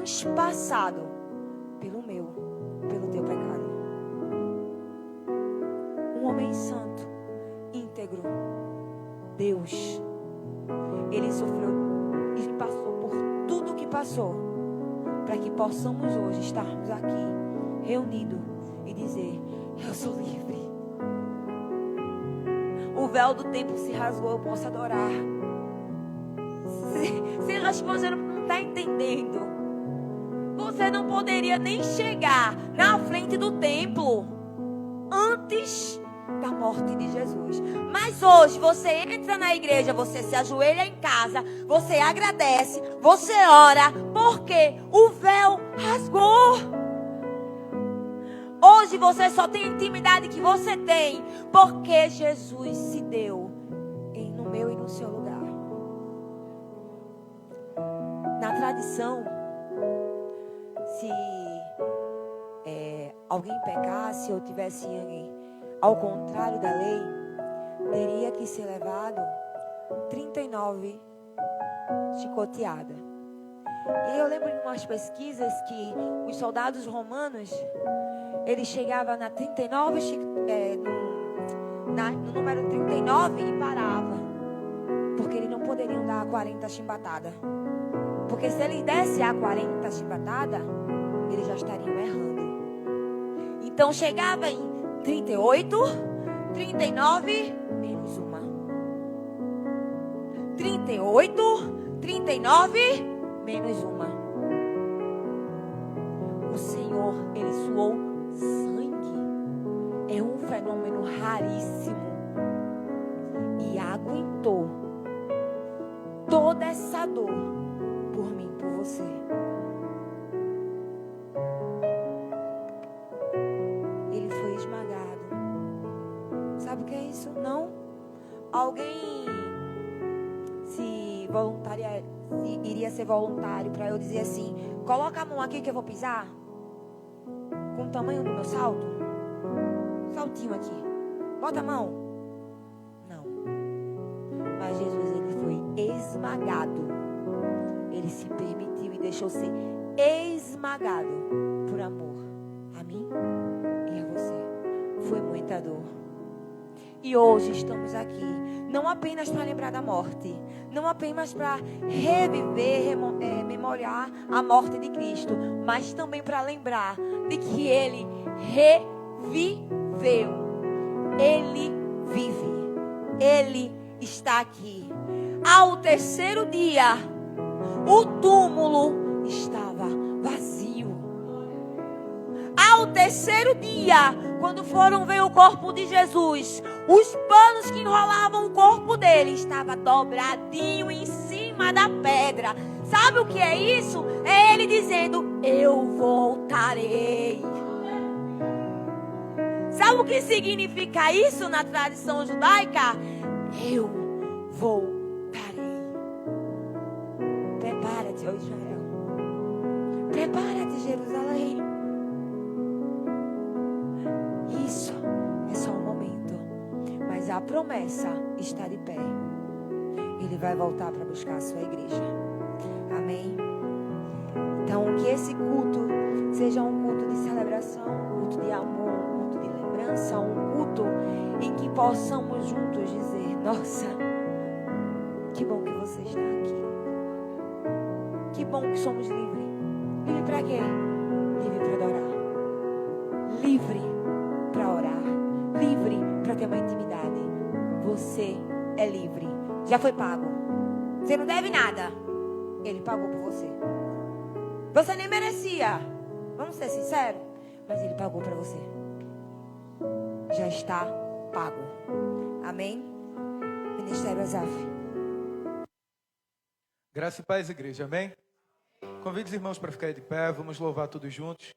transpassado pelo teu pecado. Um homem santo, íntegro, Deus, ele sofreu e passou por tudo o que passou, para que possamos hoje estarmos aqui, reunidos, e dizer: eu sou livre. O véu do templo se rasgou, eu posso adorar. Se você não está entendendo, você não poderia nem chegar na frente do templo antes da morte de Jesus. Mas hoje você entra na igreja, você se ajoelha em casa, você agradece, você ora, porque o véu rasgou. Hoje você só tem a intimidade que você tem porque Jesus se deu no meu e no seu lugar. Na tradição, se alguém pecasse ou tivesse alguém ao contrário da lei, teria que ser levado 39 chicoteadas. E eu lembro de umas pesquisas que os soldados romanos, eles chegavam na 39, no número 39 e paravam, porque eles não poderiam dar 40 chimbatadas. Porque se eles dessem a 40 chimbatadas, eles já estariam errando. Então chegava em 38, 39, menos uma. 38, 39, menos uma. O Senhor, ele suou sangue. É um fenômeno raríssimo. E aguentou toda essa dor por mim, por você. Ele foi esmagado. Sabe o que é isso? Não? Alguém iria ser voluntário para eu dizer assim: coloca a mão aqui que eu vou pisar com o tamanho do meu salto. Saltinho aqui. Bota a mão. Não. Mas Jesus, ele foi esmagado. Ele se permitiu e deixou ser esmagado por amor a mim e a você. Foi muita dor. E hoje estamos aqui, não apenas para lembrar da morte, não apenas para reviver, memoriar a morte de Cristo, mas também para lembrar de que Ele reviveu. Ele vive. Ele está aqui. Ao terceiro dia, o túmulo estava vazio. Ao terceiro dia, quando foram ver o corpo de Jesus, os panos que enrolavam o corpo dele estavam dobradinho em cima da pedra. Sabe o que é isso? É ele dizendo: eu voltarei. Sabe o que significa isso na tradição judaica? Eu voltarei. Prepara-te, ó Israel. Prepara-te, Jerusalém. Isso é só um momento. Mas a promessa está de pé. Ele vai voltar para buscar a sua igreja. Amém? Então, que esse culto seja um culto de celebração, um culto de amor, um culto de lembrança, um culto em que possamos juntos dizer: nossa, que bom que você está aqui. Que bom que somos livres. Livre para quê? Livre para adorar. Livre para orar. Livre para ter uma intimidade. Você é livre. Já foi pago. Você não deve nada. Ele pagou por você. Você nem merecia. Vamos ser sinceros. Mas ele pagou para você. Já está pago. Amém? Ministério Azaf. Graça e paz, igreja. Amém? Convido os irmãos para ficarem de pé. Vamos louvar todos juntos.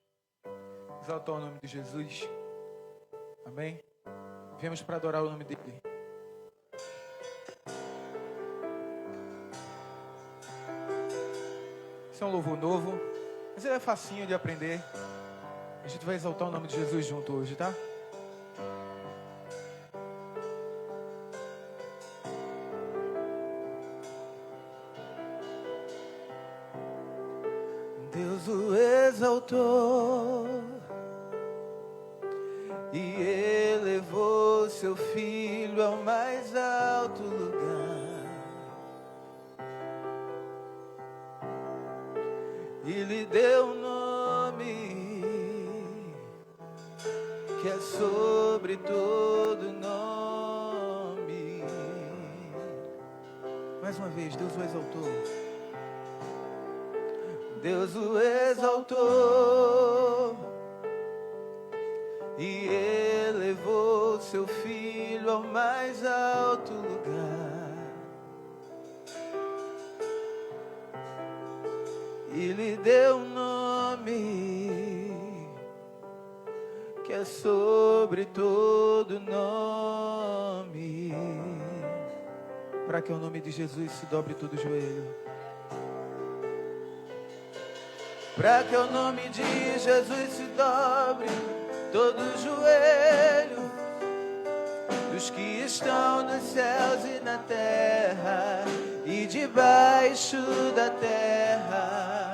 Exaltar o nome de Jesus. Amém? Viemos para adorar o nome dele. Esse é um louvor novo, mas ele é facinho de aprender. A gente vai exaltar o nome de Jesus junto hoje, tá? Deus o exaltou e elevou seu filho ao mais alto lugar e lhe deu um nome que é sobre todo nome. Mais uma vez, Deus o exaltou. Deus o exaltou e elevou seu filho ao mais alto lugar e lhe deu um nome que é sobre todo nome, para que o nome de Jesus se dobre todo o joelho. Para que o nome de Jesus se dobre todo o joelho dos que estão nos céus e na terra e debaixo da terra.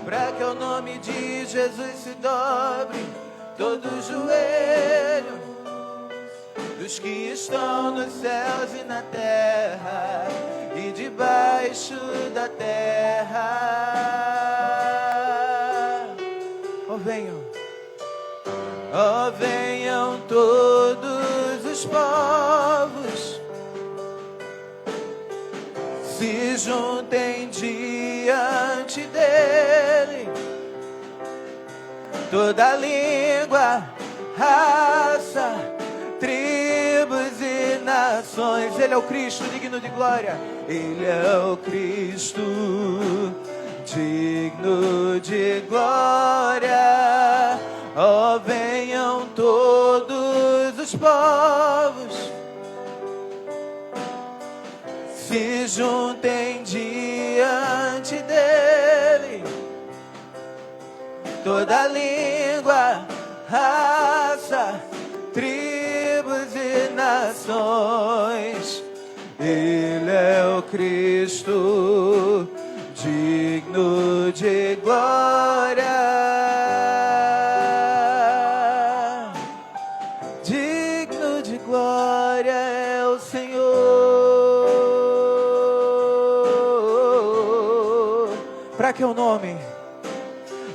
Para que o nome de Jesus se dobre todo o joelho dos que estão nos céus e na terra e debaixo da terra. Oh, venham todos os povos, se juntem diante dele, toda língua, raça, tribos e nações. Ele é o Cristo digno de glória. Ele é o Cristo digno de glória. Oh, venham todos os povos, se juntem diante dele, toda língua, raça, tribos e nações. Ele é o Cristo digno de glória.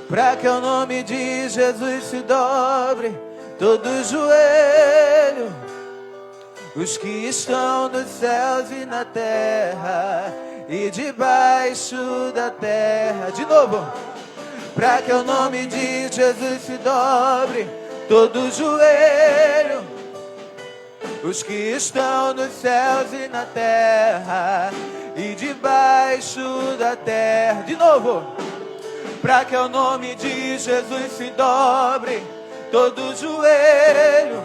Para que o nome de Jesus se dobre todo o joelho, os que estão nos céus e na terra e debaixo da terra. De novo. Para que o nome de Jesus se dobre todo o joelho, os que estão nos céus e na terra e debaixo da terra. De novo. Para que o nome de Jesus se dobre todo o joelho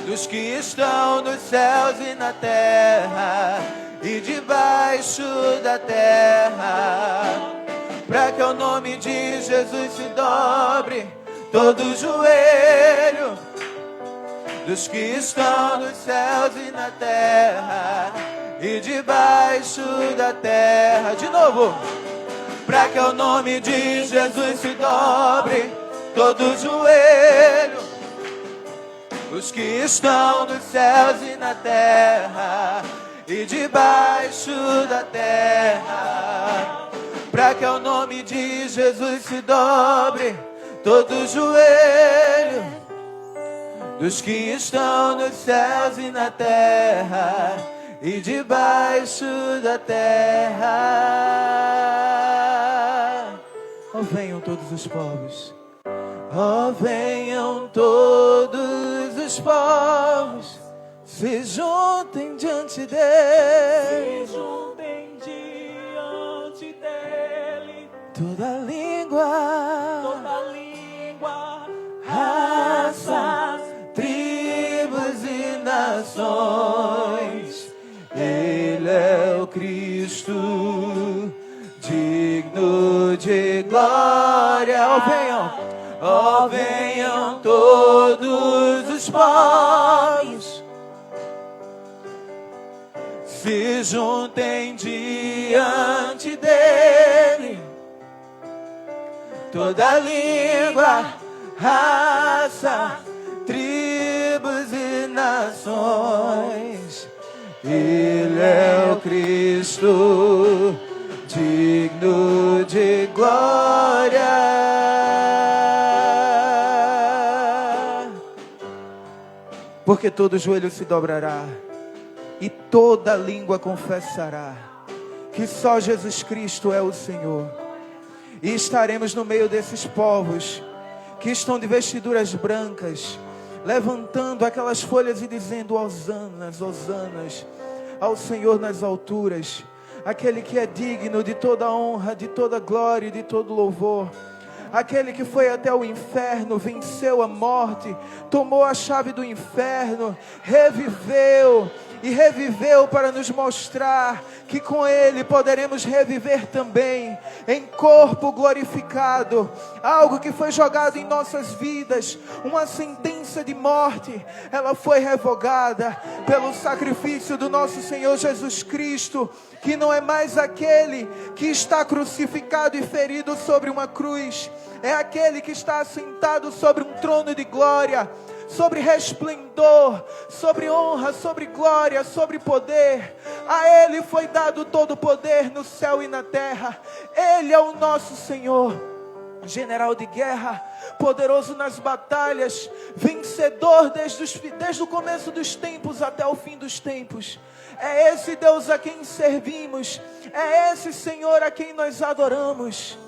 dos que estão nos céus e na terra e debaixo da terra. Para que o nome de Jesus se dobre todo o joelho dos que estão nos céus e na terra e debaixo da terra. De novo. Para que o nome de Jesus se dobre todo o joelho, os que estão nos céus e na terra e debaixo da terra. Para que o nome de Jesus se dobre todo o joelho, dos que estão nos céus e na terra e debaixo da terra. Oh, venham todos os povos. Oh, venham todos os povos, se juntem diante dele. Se juntem diante dele. Toda língua, raças, tribos e nações. Ele é o Cristo digno de glória. Oh, venham todos os povos, se juntem diante dele, toda língua, raça, tribos e nações. Ele é o Cristo, digno de glória. Porque todo joelho se dobrará e toda língua confessará que só Jesus Cristo é o Senhor. E estaremos no meio desses povos que estão de vestiduras brancas, levantando aquelas folhas e dizendo: Hosanas, Hosanas ao Senhor nas alturas, aquele que é digno de toda honra, de toda glória e de todo louvor. Aquele que foi até o inferno, venceu a morte, tomou a chave do inferno, reviveu e reviveu para nos mostrar que com Ele poderemos reviver também em corpo glorificado. Algo que foi jogado em nossas vidas, uma sentença de morte, ela foi revogada pelo sacrifício do nosso Senhor Jesus Cristo, que não é mais aquele que está crucificado e ferido sobre uma cruz, é aquele que está assentado sobre um trono de glória, sobre resplendor, sobre honra, sobre glória, sobre poder. A Ele foi dado todo o poder no céu e na terra. Ele é o nosso Senhor, general de guerra, poderoso nas batalhas, vencedor desde o começo dos tempos até o fim dos tempos. É esse Deus a quem servimos, é esse Senhor a quem nós adoramos.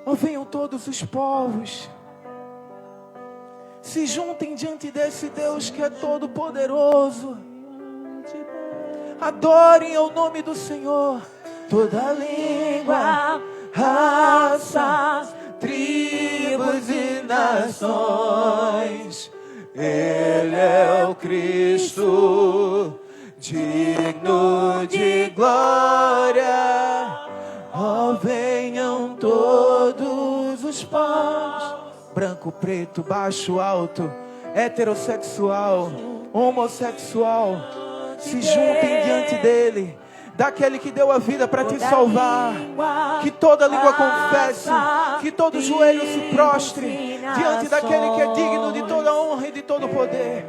Oh, venham todos os povos, se juntem diante desse Deus que é todo poderoso. Adorem ao nome do Senhor. Toda língua, raça, tribos e nações. Ele é o Cristo, digno de glória. Oh, venham todos os povos, branco, preto, baixo, alto, heterossexual, homossexual, se juntem diante dele, daquele que deu a vida para te salvar. Que toda língua confesse, que todo joelho se prostre diante daquele que é digno de toda honra e de todo poder.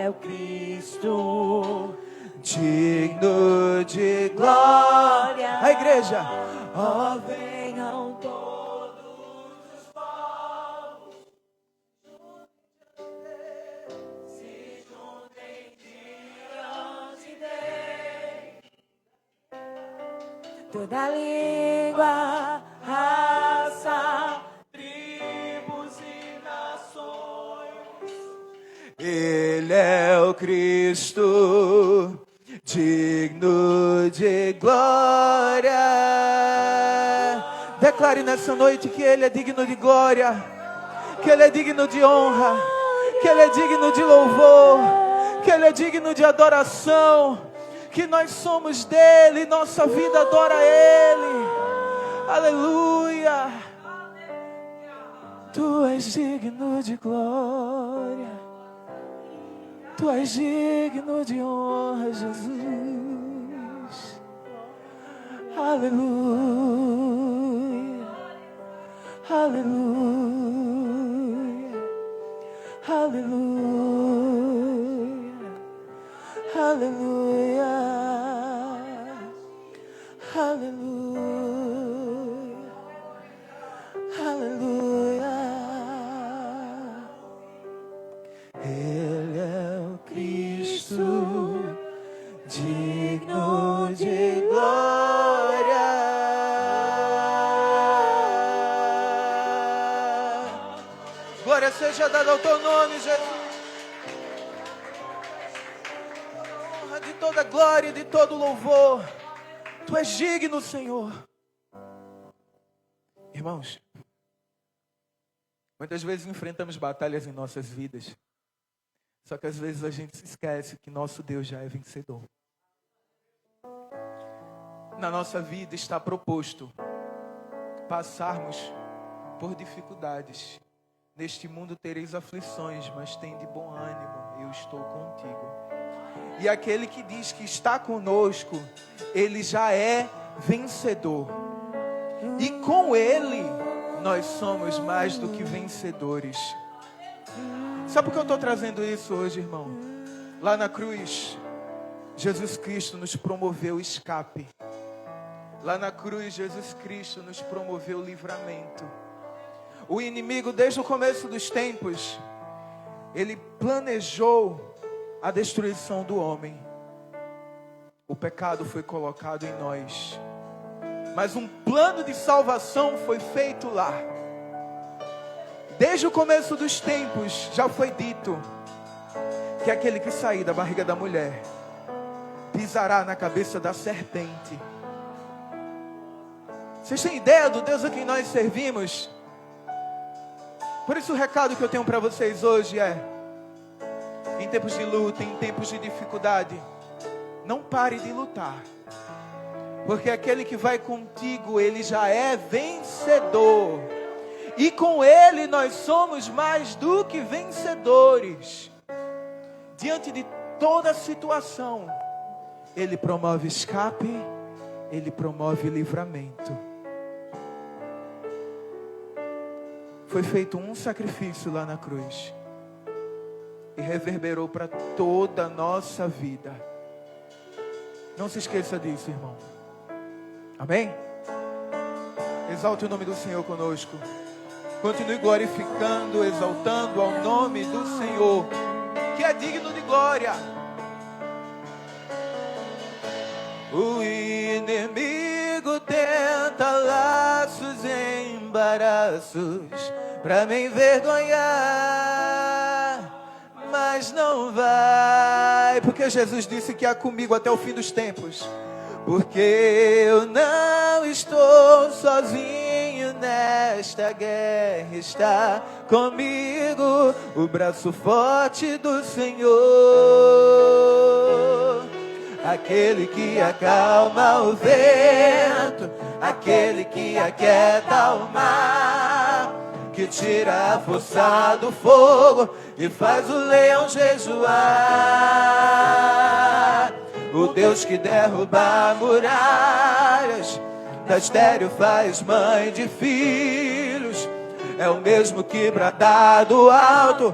É o Cristo, digno de glória. A igreja. ó, venham todos os povos, se juntem diante dele. Toda língua, raça, tribos e nações. Ele é o Cristo, digno de glória. Declare nessa noite que Ele é digno de glória, que Ele é digno de honra, que Ele é digno de louvor, que Ele é digno de adoração, que nós somos dEle, nossa vida adora Ele. Aleluia. Tu és digno de glória, Tu és digno de honra, Jesus. Aleluia, aleluia, aleluia, aleluia, aleluia, aleluia. Ele é o Cristo, digno de glória. Glória seja dada ao teu nome, Jesus. Honra de toda glória e de todo louvor. Tu és digno, Senhor. Irmãos, muitas vezes enfrentamos batalhas em nossas vidas. Só que às vezes a gente se esquece que nosso Deus já é vencedor. Na nossa vida está proposto passarmos por dificuldades. Neste mundo tereis aflições, mas tende bom ânimo, eu estou contigo. E aquele que diz que está conosco, ele já é vencedor. E com ele nós somos mais do que vencedores. Sabe por que eu estou trazendo isso hoje, irmão? Lá na cruz, Jesus Cristo nos promoveu escape. Lá na cruz, Jesus Cristo nos promoveu livramento. O inimigo, desde o começo dos tempos, ele planejou a destruição do homem. O pecado foi colocado em nós, mas um plano de salvação foi feito lá. Desde o começo dos tempos já foi dito que aquele que sair da barriga da mulher pisará na cabeça da serpente. Vocês têm ideia do Deus a quem nós servimos? Por isso o recado que eu tenho para vocês hoje é: em tempos de luta, em tempos de dificuldade, não pare de lutar, porque aquele que vai contigo, ele já é vencedor, e com ele nós somos mais do que vencedores. Diante de toda situação, ele promove escape, ele promove livramento. Foi feito um sacrifício lá na cruz e reverberou para toda a nossa vida. Não se esqueça disso, irmão. Amém? Exalte o nome do Senhor conosco. Continue glorificando, exaltando ao nome do Senhor, que é digno de glória. O inimigo tenta laços e embaraços pra me envergonhar, mas não vai, porque Jesus disse que é comigo até o fim dos tempos. Porque eu não estou sozinho nesta guerra, está comigo o braço forte do Senhor. Aquele que acalma o vento, aquele que aquieta o mar, que tira a força do fogo e faz o leão jejuar. O Deus que derruba muralhas, da estéril faz mãe de filhos, é o mesmo que bradar do alto: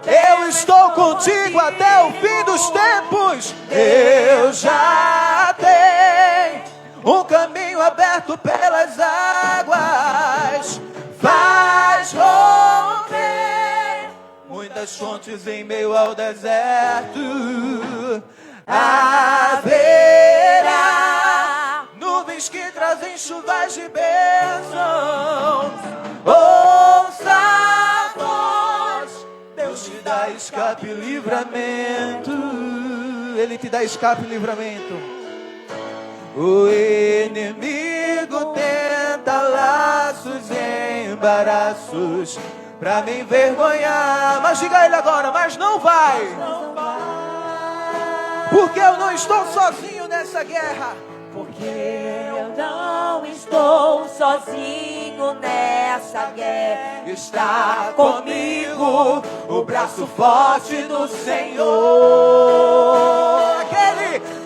eu estou contigo até o fim dos tempos. Eu já tenho um caminho aberto pelas águas, faz romper muitas fontes em meio ao deserto. Haverá nuvens que trazem chuvas de bênçãos. Ouça a voz, Deus te dá escape e livramento. Ele te dá escape e livramento. O inimigo tenta laços e embaraços pra me envergonhar, mas diga a ele agora: mas não vai, porque eu não estou sozinho nessa guerra. Porque eu não estou sozinho nessa guerra. Está comigo o braço forte do Senhor.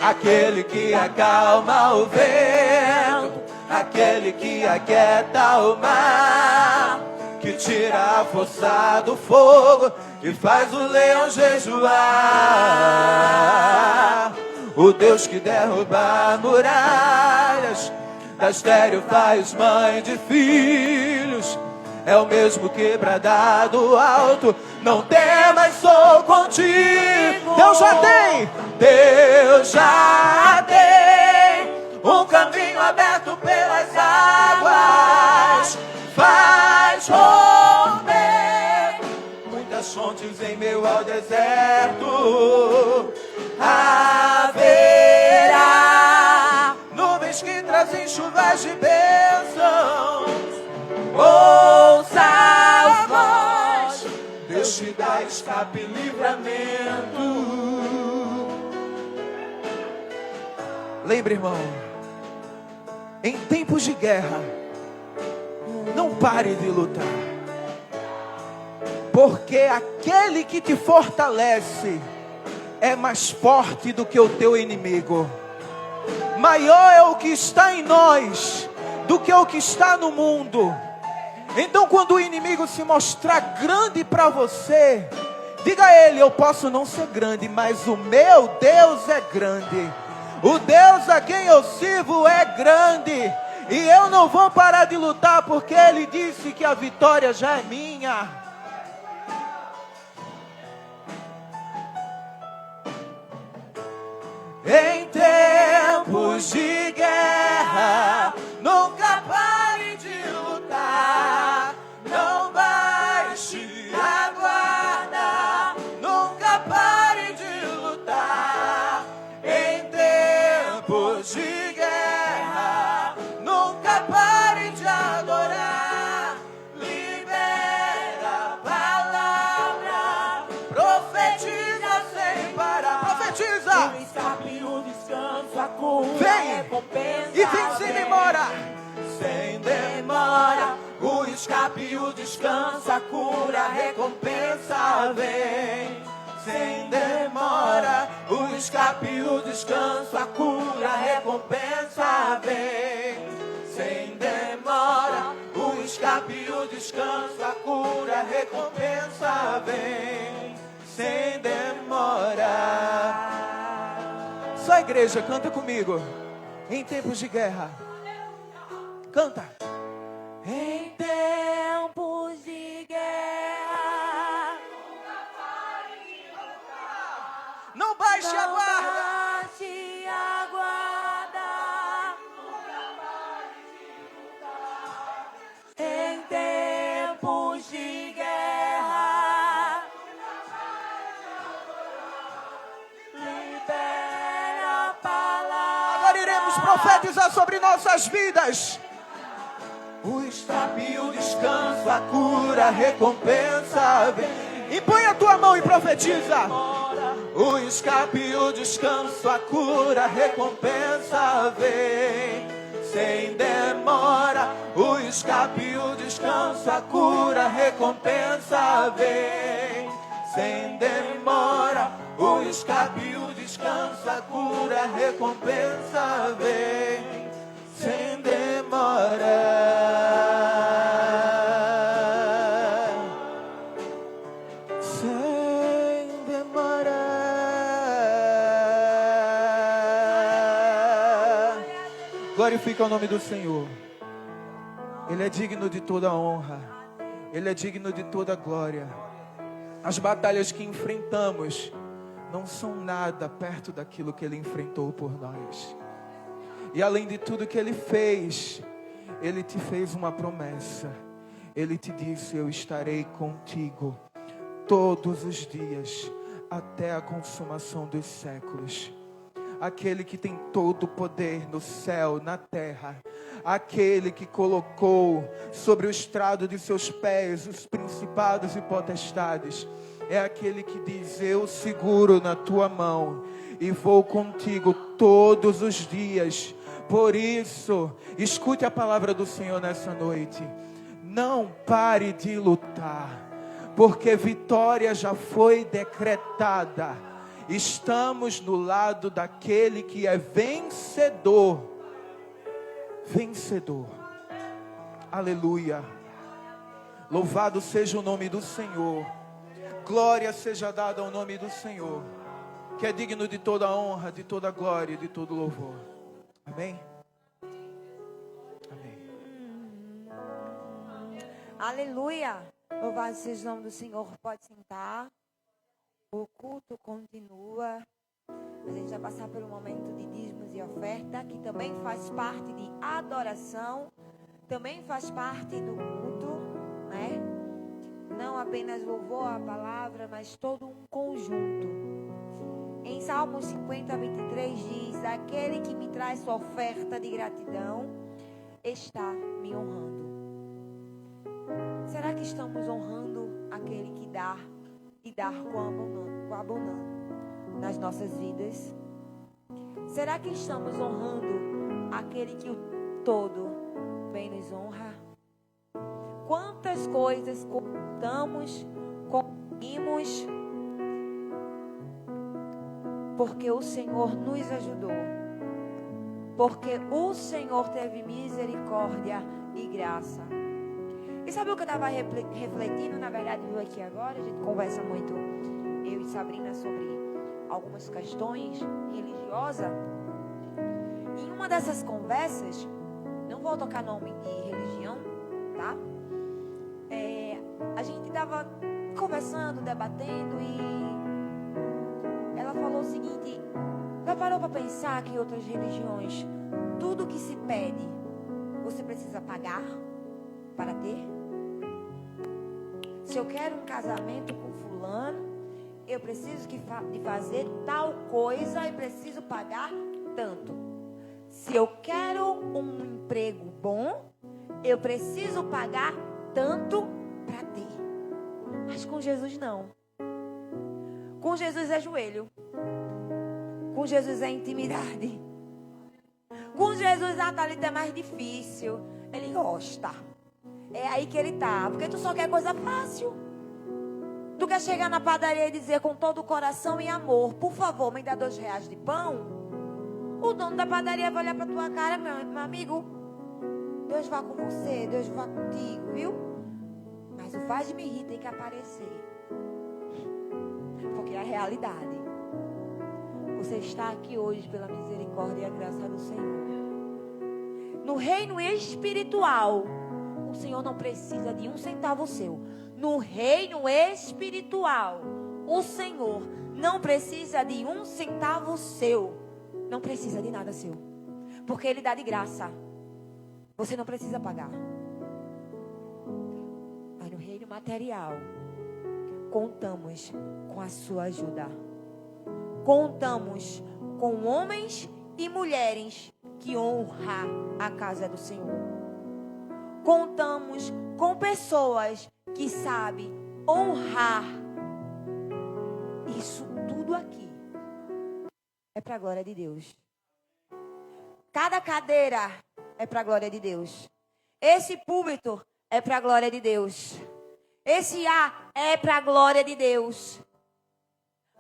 Aquele que acalma o vento, aquele que aquieta o mar, que tira a força do fogo e faz o leão jejuar. O Deus que derruba muralhas, da estéril faz mãe de filhos, é o mesmo que bradar do alto: não temas, sou contigo. Deus já tem um caminho aberto pelas águas, faz romper muitas fontes em meio ao deserto. Haverá nuvens que trazem chuvas de bênçãos. Ouça a voz, Deus te dá escape e livramento. Lembre, irmão, em tempos de guerra, não pare de lutar, porque aquele que te fortalece é mais forte do que o teu inimigo. Maior é o que está em nós do que o que está no mundo. Então, quando o inimigo se mostrar grande para você, diga a ele: eu posso não ser grande, mas o meu Deus é grande. O Deus a quem eu sirvo é grande. E eu não vou parar de lutar, porque Ele disse que a vitória já é minha. Em tempos de guerra, nunca pare de lutar. Não baixe a guarda, nunca pare de lutar. Em tempos de guerra, nunca pare de adorar. Libera a palavra, profetiza sem parar. Profetiza! O escape, o descanso, a cura, Vem! a recompensa. E vem sem demora. Sem demora. O escape, o descanso, a cura, a recompensa vem. Sem demora. O escape, o descanso, a cura, a recompensa vem. Sem demora. O escape, o descanso, a cura, a recompensa vem. Sem demora. Só a igreja, canta comigo. Em tempos de guerra. Canta. Em tempos de guerra, Não baixe a guarda. baixe a guarda. Em tempos de guerra, libera a palavra. Agora iremos profetizar sobre nossas vidas. O escape, o descanso, a cura, a recompensa vem. Impõe a tua mão e profetiza. O escape, o descanso, a cura, a recompensa vem. Sem demora. O escape, o descanso, a cura, a recompensa vem. Sem demora. O escape, o descanso, a cura, a recompensa vem. Sem demora. Sem demora. Glorifica o nome do Senhor. Ele é digno de toda honra. Ele é digno de toda glória. As batalhas que enfrentamos não são nada perto daquilo que Ele enfrentou por nós. E além de tudo que Ele fez, Ele te fez uma promessa. Ele te disse: eu estarei contigo todos os dias, até a consumação dos séculos. Aquele que tem todo o poder no céu, na terra. Aquele que colocou sobre o estrado de seus pés os principados e potestades. É aquele que diz: eu seguro na tua mão e vou contigo todos os dias. Por isso, escute a palavra do Senhor nessa noite. Não pare de lutar, porque vitória já foi decretada. Estamos no lado daquele que é vencedor. Vencedor. Aleluia. Louvado seja o nome do Senhor. Glória seja dada ao nome do Senhor, que é digno de toda honra, de toda glória e de todo louvor. Amém? Amém. Aleluia. Louvado seja o nome do Senhor. Pode sentar. O culto continua. A gente vai passar por um momento de dízimos e oferta, que também faz parte de adoração, também faz parte do culto, né? Não apenas louvor à palavra, mas todo um conjunto. Em Salmos 50, 23 diz: aquele que me traz sua oferta de gratidão está me honrando. Será que estamos honrando aquele que dá e dar com abundando nas nossas vidas? Será que estamos honrando aquele que o todo bem nos honra? Quantas coisas contamos, conseguimos, porque o Senhor nos ajudou, porque o Senhor teve misericórdia e graça. E sabe o que eu estava refletindo, na verdade, viu aqui agora? A gente conversa muito, eu e Sabrina, sobre algumas questões religiosas. Em uma dessas conversas, não vou tocar nome de religião, tá? A gente estava conversando, debatendo, e ela falou o seguinte: já parou para pensar que em outras religiões, tudo que se pede, você precisa pagar para ter? Se eu quero um casamento com fulano, eu preciso de fazer tal coisa e preciso pagar tanto. Se eu quero um emprego bom, eu preciso pagar tanto para ter. Mas com Jesus não. Com Jesus é joelho. Com Jesus é intimidade. Com Jesus a Thalita é mais difícil. Ele gosta. É aí que ele tá. Porque tu só quer coisa fácil. Tu quer chegar na padaria e dizer com todo o coração e amor: por favor, me dá R$2 de pão. O dono da padaria vai olhar pra tua cara: meu amigo, Deus vá com você, Deus vá contigo, viu? Mas o faz de me rir tem que aparecer. Porque é a realidade. Você está aqui hoje pela misericórdia e a graça do Senhor. No reino espiritual, o Senhor não precisa de um centavo seu. No reino espiritual, o Senhor não precisa de um centavo seu. Não precisa de nada seu. Porque Ele dá de graça. Você não precisa pagar. Mas no reino material, contamos com a sua ajuda. Contamos com homens e mulheres que honram a casa do Senhor. Contamos com pessoas que sabem honrar. Isso tudo aqui é para a glória de Deus. Cada cadeira é para a glória de Deus. Esse púlpito é para a glória de Deus. Esse ar é para a glória de Deus.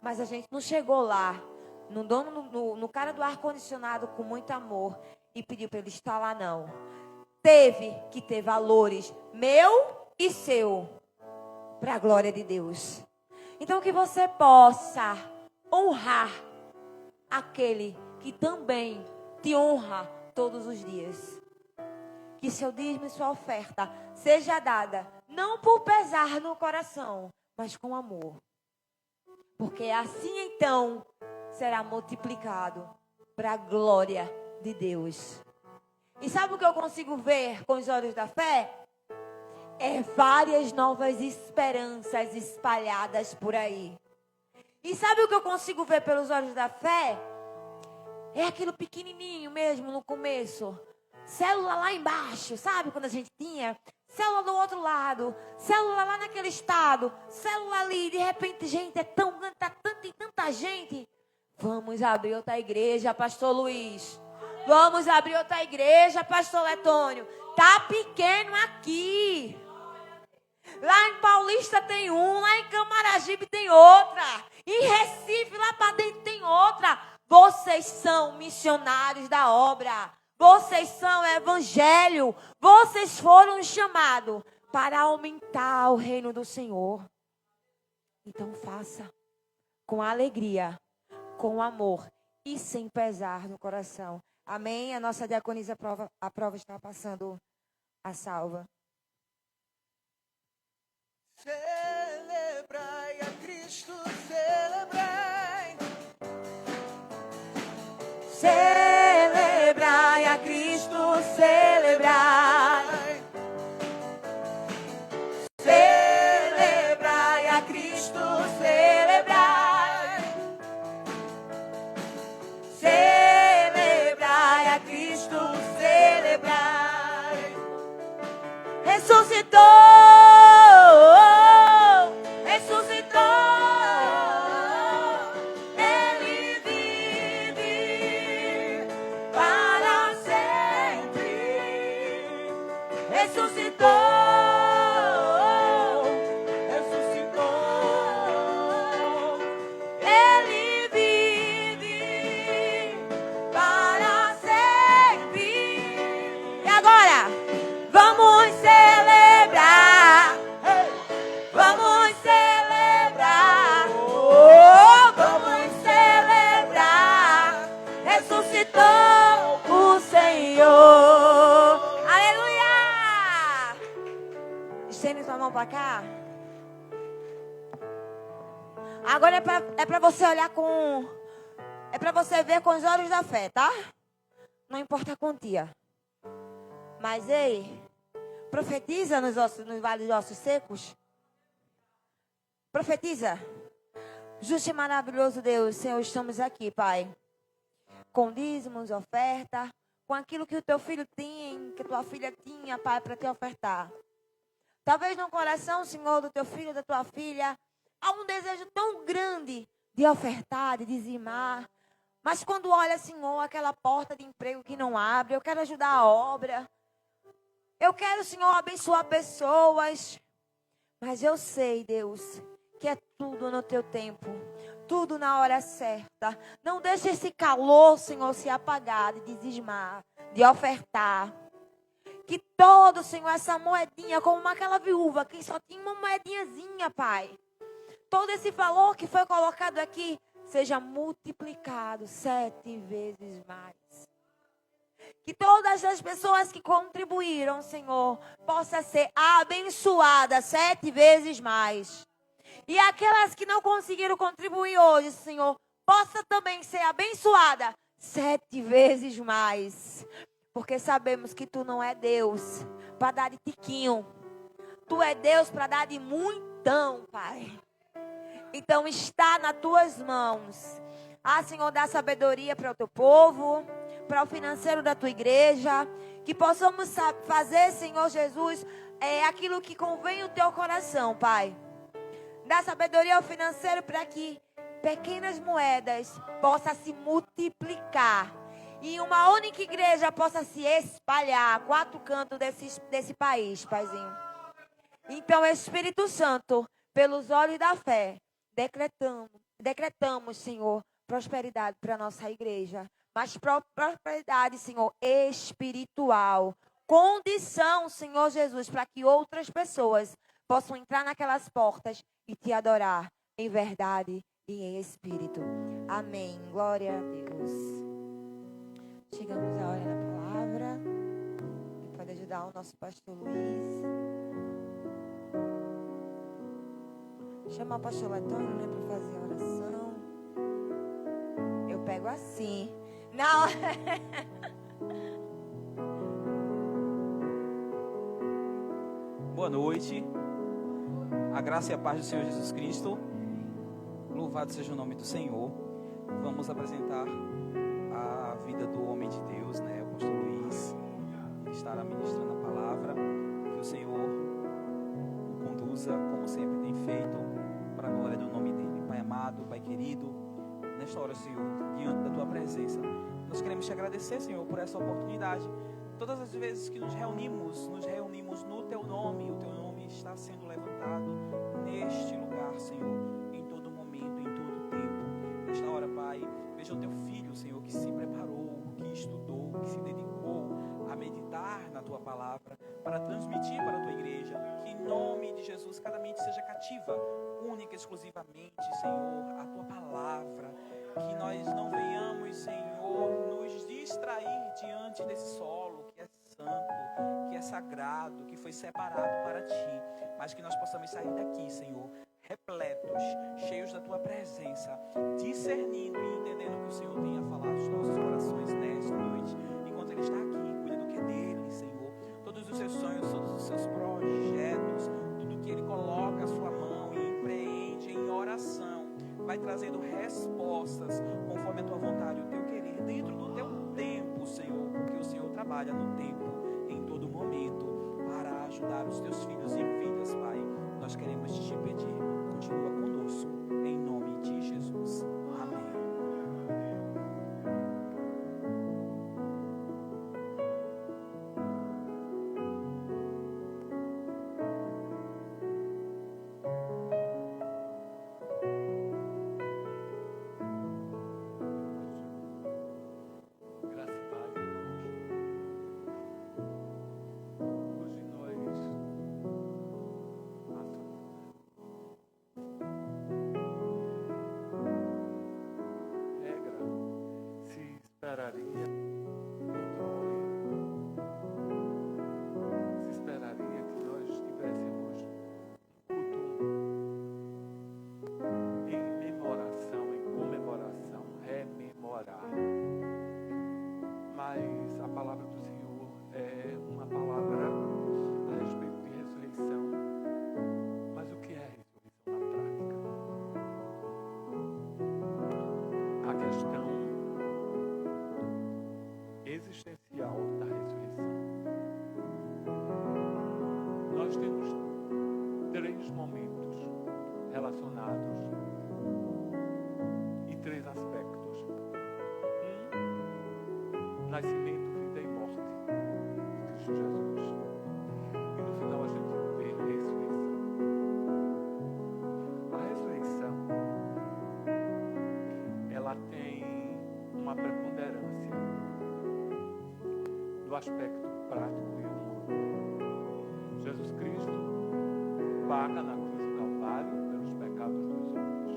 Mas a gente não chegou lá, no cara do ar-condicionado com muito amor e pediu para ele estar lá, não. Teve que ter valores meu e seu para a glória de Deus. Então que você possa honrar aquele que também te honra todos os dias. Que seu dízimo e sua oferta seja dada, não por pesar no coração, mas com amor. Porque assim então será multiplicado para a glória de Deus. E sabe o que eu consigo ver com os olhos da fé? É várias novas esperanças espalhadas por aí. E sabe o que eu consigo ver pelos olhos da fé? É aquilo pequenininho mesmo no começo. Célula lá embaixo, sabe? Quando a gente tinha célula do outro lado, célula lá naquele estado, célula ali. De repente, gente, é tanta gente. Vamos abrir outra igreja, pastor Luiz. Vamos abrir outra igreja, pastor Letônio. Tá pequeno aqui. Lá em Paulista tem um, lá em Camaragibe tem outra. Em Recife, lá para dentro tem outra. Vocês são missionários da obra. Vocês são evangelho. Vocês foram chamados para aumentar o reino do Senhor. Então faça com alegria, com amor e sem pesar no coração. Amém? A nossa diaconisa a prova está passando a salva. Celebrai a Cristo, celebrai. Celebrai a Cristo, celebrai. Celebrai a Cristo, celebrai. Celebrai a Cristo, celebrai. Ressuscitou. Vamos celebrar. ressuscitou o Senhor. Aleluia! Estende sua mão para cá. Agora é para você olhar com... É para você ver com os olhos da fé, tá? Não importa a quantia. Mas, ei, profetiza nos vales de ossos secos. Profetiza. Justo e maravilhoso Deus, Senhor, estamos aqui, Pai. Com dízimos, oferta, com aquilo que o teu filho tem, que a tua filha tinha, Pai, para te ofertar. Talvez no coração, Senhor, do teu filho, da tua filha, há um desejo tão grande de ofertar, de dizimar. Mas quando olha, Senhor, aquela porta de emprego que não abre, eu quero ajudar a obra. Eu quero, Senhor, abençoar pessoas. Mas eu sei, Deus, que é tudo no teu tempo. Tudo na hora certa. Não deixe esse calor, Senhor, se apagar, de dizimar, de ofertar. Que todo, Senhor, essa moedinha, como aquela viúva que só tinha uma moedinhazinha, Pai. Todo esse valor que foi colocado aqui seja multiplicado 7 vezes mais. Que todas as pessoas que contribuíram, Senhor, possam ser abençoadas 7 vezes mais. E aquelas que não conseguiram contribuir hoje, Senhor, possa também ser abençoada 7 vezes mais. Porque sabemos que Tu não é Deus para dar de tiquinho. Tu é Deus para dar de muitão, Pai. Então está nas Tuas mãos. Senhor, dá sabedoria para o Teu povo, para o financeiro da Tua igreja. Que possamos fazer, Senhor Jesus, aquilo que convém o Teu coração, Pai. Dá sabedoria ao financeiro para que pequenas moedas possam se multiplicar. E uma única igreja possa se espalhar a 4 cantos desse país, Paizinho. Então, Espírito Santo, pelos olhos da fé, decretamos, Senhor, prosperidade para a nossa igreja. Mas prosperidade, Senhor, espiritual. Condição, Senhor Jesus, para que outras pessoas possam entrar naquelas portas e Te adorar em verdade e em espírito. Amém. Glória a Deus. Chegamos à hora da palavra. Pode ajudar o nosso pastor Luiz. Chamar o pastor Letônio, né, para fazer a oração. Eu pego assim. Não. Boa noite. A graça e a paz do Senhor Jesus Cristo. Louvado seja o nome do Senhor. Vamos apresentar a vida do homem de Deus, né, o pastor Luiz. Ele estará ministrando a palavra. Que o Senhor o conduza, como sempre tem feito, para a glória do nome dele. Pai amado, Pai querido, nesta hora, Senhor, diante da Tua presença, nós queremos Te agradecer, Senhor, por essa oportunidade. Todas as vezes que nos reunimos no Teu nome, o Teu nome está sendo levantado neste lugar, Senhor, em todo momento, em todo tempo. Nesta hora, Pai, veja o Teu filho, Senhor, que se preparou, que estudou, que se dedicou a meditar na Tua palavra, para transmitir para a Tua igreja, que em nome de Jesus cada mente seja cativa, única e exclusivamente, Senhor, a Tua palavra, que nós não venhamos, Senhor, nos distrair diante desse solo que é santo, que é sagrado, que foi separado para Ti, mas que nós possamos sair daqui, Senhor, repletos, cheios da Tua presença, discernindo e entendendo o que o Senhor tem a falar aos nossos corações nesta noite, enquanto Ele está aqui, cuida do que é dele, Senhor, todos os Seus sonhos, todos os Seus projetos, tudo que Ele coloca a Sua mão e empreende em oração, vai trazendo respostas conforme a Tua vontade, o Teu querer, dentro do Teu tempo, Senhor, porque o Senhor trabalha no tempo, em todo momento, para ajudar os Teus filhos em vidas, Pai. Nós queremos Te pedir, continua conosco, em nome de Jesus. Amém. Graça e paz, irmãos. Hoje nós esperaria controle, se esperaria que nós tivéssemos culto em memoração, em comemoração, rememorar. Mas a palavra do Senhor é uma palavra a respeito de ressurreição. Mas o que é a ressurreição na prática? A questão existencial da ressurreição. Nós temos 3 momentos relacionados e 3 aspectos. Nascimento, vida e morte de Cristo Jesus. E no final a gente vê a ressurreição. A ressurreição, ela tem uma preponderância do aspecto prático e humano. Jesus Cristo paga na cruz do Calvário pelos pecados dos homens.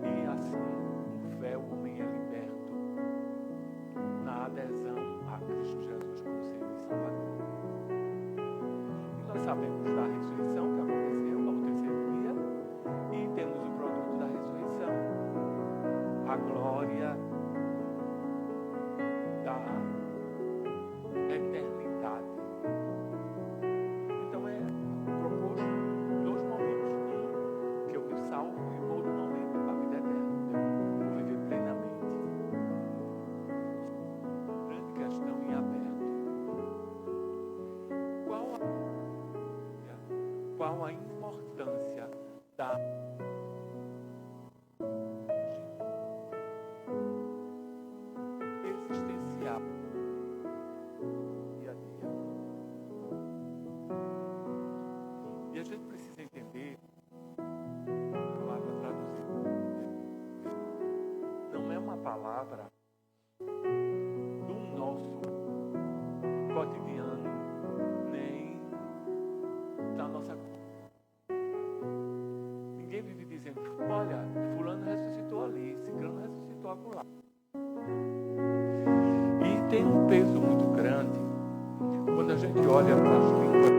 E assim, por fé, o homem é liberto na adesão a Cristo Jesus como Senhor e Salvador. E nós sabemos da ressurreição que aconteceu ao 3º dia e temos o produto da ressurreição, a glória da eternidade. Então é proposto 2 momentos, um que eu me salvo e o outro momento a vida eterna, eu vou viver plenamente. Grande questão em aberto. Qual a importância da existencial dia a dia? E a gente precisa entender, a palavra traduzida não é uma palavra do nosso cotidiano, nem da nossa. Ninguém vive dizendo, olha, fulano ressuscitou ali, ciclano ressuscitou acolá. E tem um peso muito grande quando a gente olha para as línguas.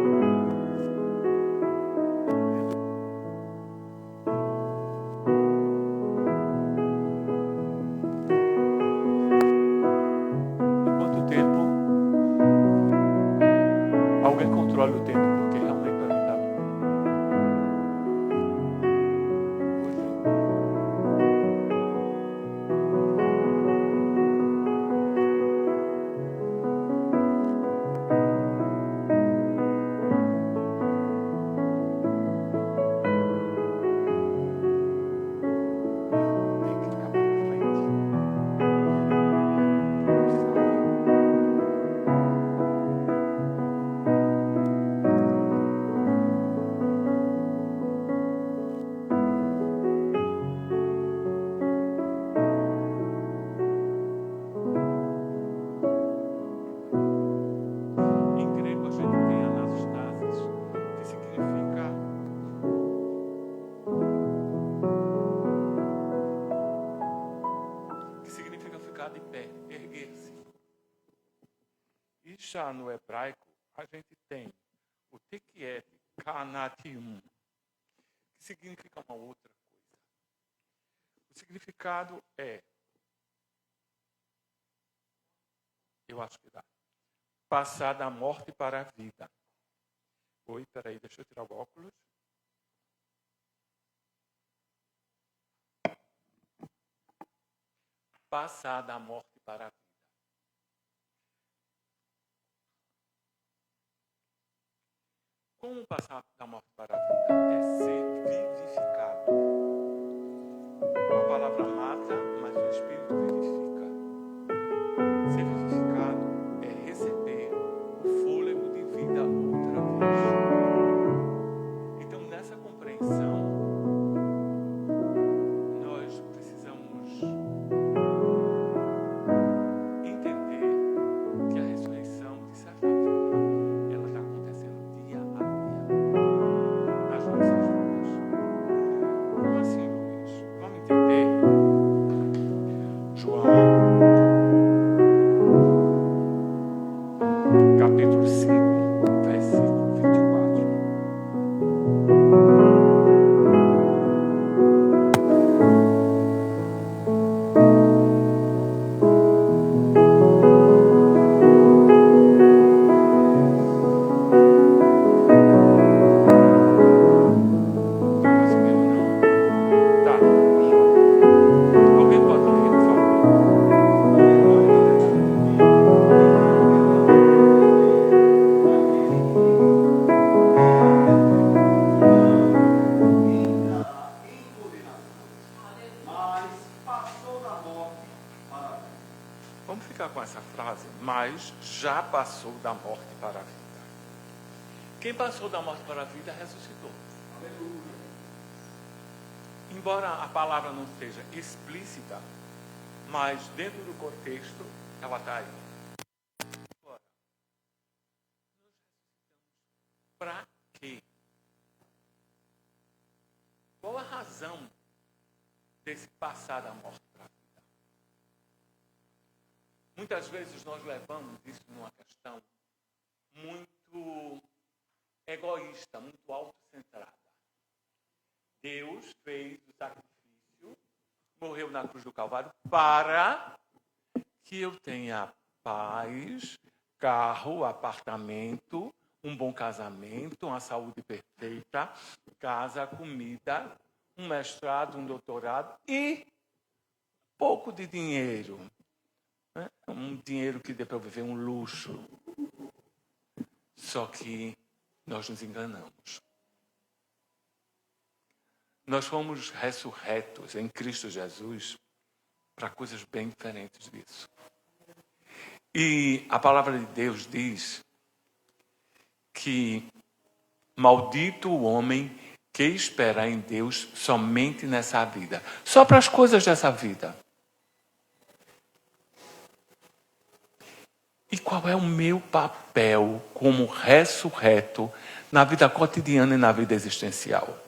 Quanto tempo alguém controla o tempo, porque realmente para mim está bom. Tem que ficar para frente. Em grego a gente tem anastasis, que significa ficar de pé, erguer-se. E já no hebraico a gente tem o tekiet kanatium, que significa uma outra coisa. O significado é, eu acho que dá, passar da morte para a vida. Oi, peraí, deixa eu tirar o óculos. Passar da morte para a vida. Como passar da morte para a vida? É ser vivificado. A palavra mata, mas o Espírito vivifica. Ser vivificado é receber o fôlego de vida outra vez. Então, nessa compreensão, nós precisamos entender que a ressurreição, de certa forma, ela está acontecendo dia a dia nas nossas vidas. Como assim, Luiz? Vamos entender? Vamos ficar com essa frase, mas já passou da morte para a vida. Quem passou da morte para a vida ressuscitou. Aleluia. Embora a palavra não seja explícita, mas dentro do contexto, ela está aí. Agora, para quê? Qual a razão desse passar da morte para a vida? Muitas vezes nós levamos isso numa questão muito egoísta, muito autocentrada. Deus fez o sacrifício, morreu na cruz do Calvário para que eu tenha paz, carro, apartamento, um bom casamento, uma saúde perfeita, casa, comida, um mestrado, um doutorado e pouco de dinheiro. Um dinheiro que dê para viver um luxo. Só que nós nos enganamos. Nós fomos ressurretos em Cristo Jesus para coisas bem diferentes disso. E a palavra de Deus diz que maldito o homem que espera em Deus somente nessa vida. Só para as coisas dessa vida. E qual é o meu papel como ressurreto na vida cotidiana e na vida existencial?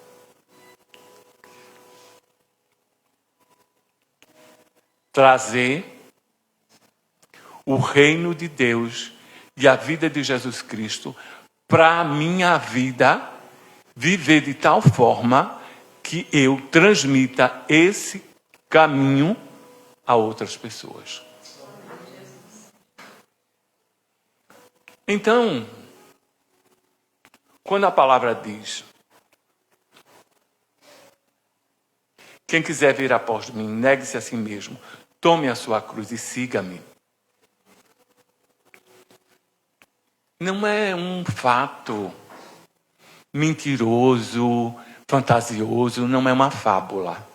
Trazer o reino de Deus e a vida de Jesus Cristo para a minha vida, viver de tal forma que eu transmita esse caminho a outras pessoas. Então, quando a palavra diz: quem quiser vir após mim, negue-se a si mesmo, tome a sua cruz e siga-me. Não é um fato mentiroso, fantasioso, não é uma fábula.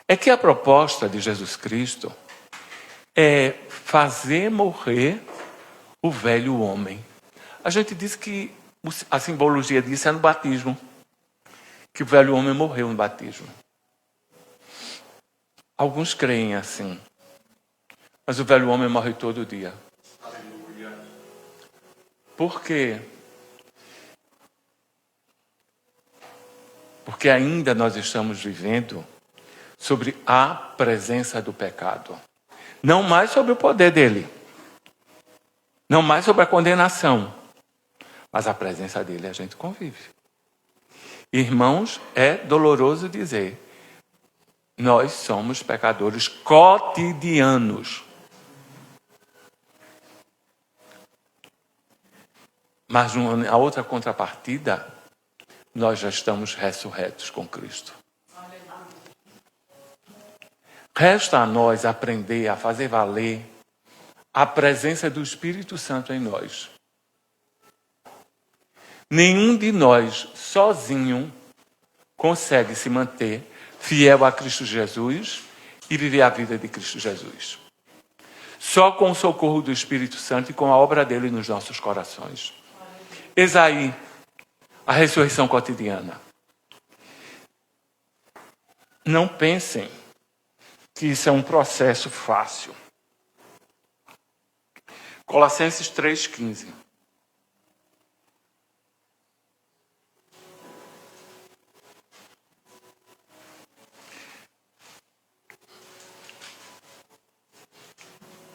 É que a proposta de Jesus Cristo é fazer morrer o velho homem. A gente diz que a simbologia disso é no batismo. Que o velho homem morreu no batismo. Alguns creem assim. Mas o velho homem morre todo dia. Aleluia. Por quê? Porque ainda nós estamos vivendo sobre a presença do pecado. Não mais sobre o poder dele. Não mais sobre a condenação. Mas a presença dele a gente convive. Irmãos, é doloroso dizer, nós somos pecadores cotidianos. Mas a outra contrapartida, nós já estamos ressurretos com Cristo. Resta a nós aprender a fazer valer a presença do Espírito Santo em nós. Nenhum de nós, sozinho, consegue se manter fiel a Cristo Jesus e viver a vida de Cristo Jesus. Só com o socorro do Espírito Santo e com a obra dele nos nossos corações. Eis aí a ressurreição cotidiana. Não pensem que isso é um processo fácil. Colossenses 3,15.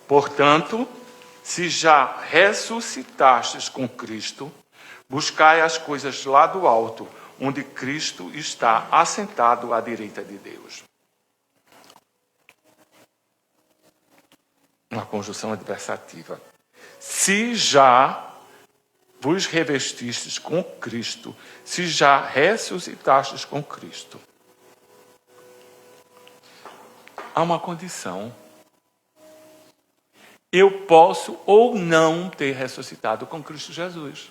Portanto, se já ressuscitastes com Cristo, buscai as coisas lá do alto, onde Cristo está assentado à direita de Deus. Uma conjunção adversativa. Se já vos revestistes com Cristo, se já ressuscitastes com Cristo. Há uma condição. Eu posso ou não ter ressuscitado com Cristo Jesus.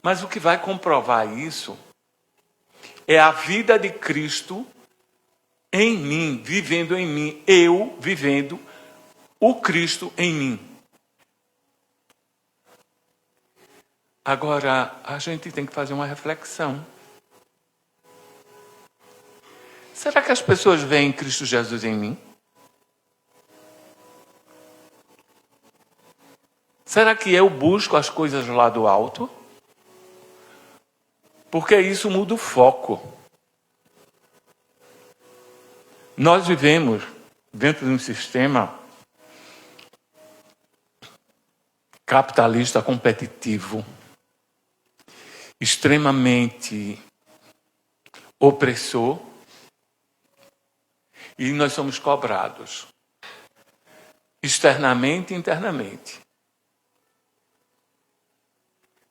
Mas o que vai comprovar isso é a vida de Cristo em mim, vivendo em mim, eu vivendo o Cristo em mim. Agora, a gente tem que fazer uma reflexão. Será que as pessoas veem Cristo Jesus em mim? Será que eu busco as coisas lá do alto? Porque isso muda o foco. Nós vivemos dentro de um sistema capitalista competitivo, extremamente opressor, e nós somos cobrados externamente e internamente.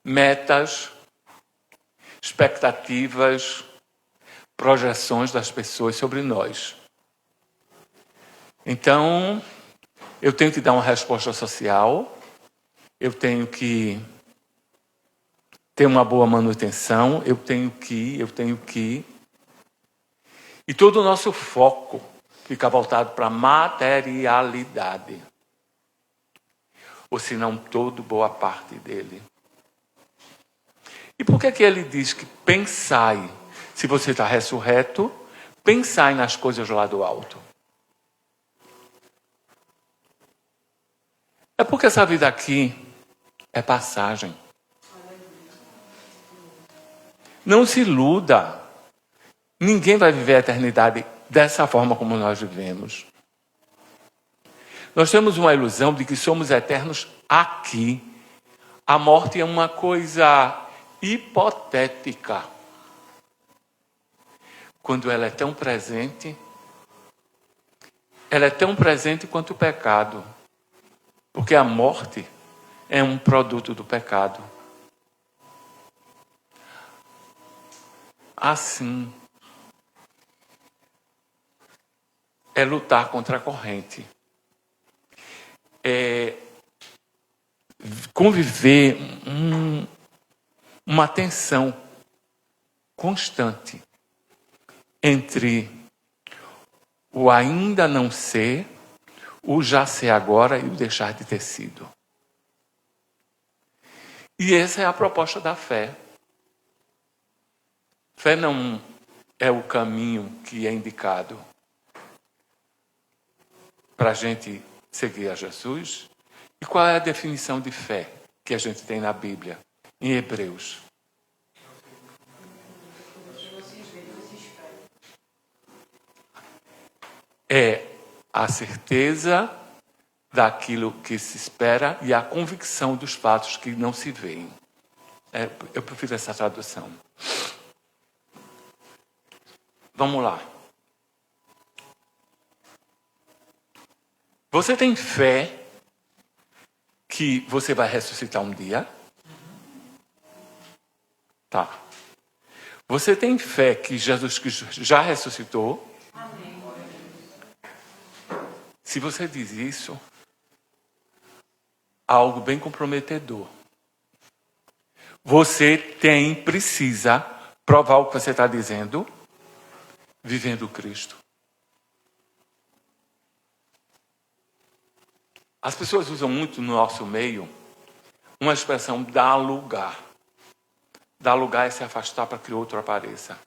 Metas, expectativas, projeções das pessoas sobre nós. Então, eu tenho que dar uma resposta social, eu tenho que ter uma boa manutenção, eu tenho que. E todo o nosso foco fica voltado para a materialidade. Ou se não, toda boa parte dele. E por que ele diz que pensai, se você está ressurreto, pensai nas coisas lá do alto? É porque essa vida aqui é passagem. Não se iluda. Ninguém vai viver a eternidade dessa forma como nós vivemos. Nós temos uma ilusão de que somos eternos aqui. A morte é uma coisa hipotética. Quando ela é tão presente quanto o pecado. Porque a morte é um produto do pecado. Assim, é lutar contra a corrente. É conviver uma tensão constante entre o ainda não ser, o já ser agora e o deixar de ter sido. E essa é a proposta da fé. Fé não é o caminho que é indicado para a gente seguir a Jesus. E qual é a definição de fé que a gente tem na Bíblia, em Hebreus? É a certeza daquilo que se espera e a convicção dos fatos que não se veem. Eu prefiro essa tradução. Vamos lá. Você tem fé que você vai ressuscitar um dia? Tá. Você tem fé que Jesus Cristo já ressuscitou? Amém. Se você diz isso, há algo bem comprometedor. Você precisa provar o que você está dizendo, vivendo Cristo. As pessoas usam muito no nosso meio uma expressão dar lugar. Dar lugar é se afastar para que outro apareça.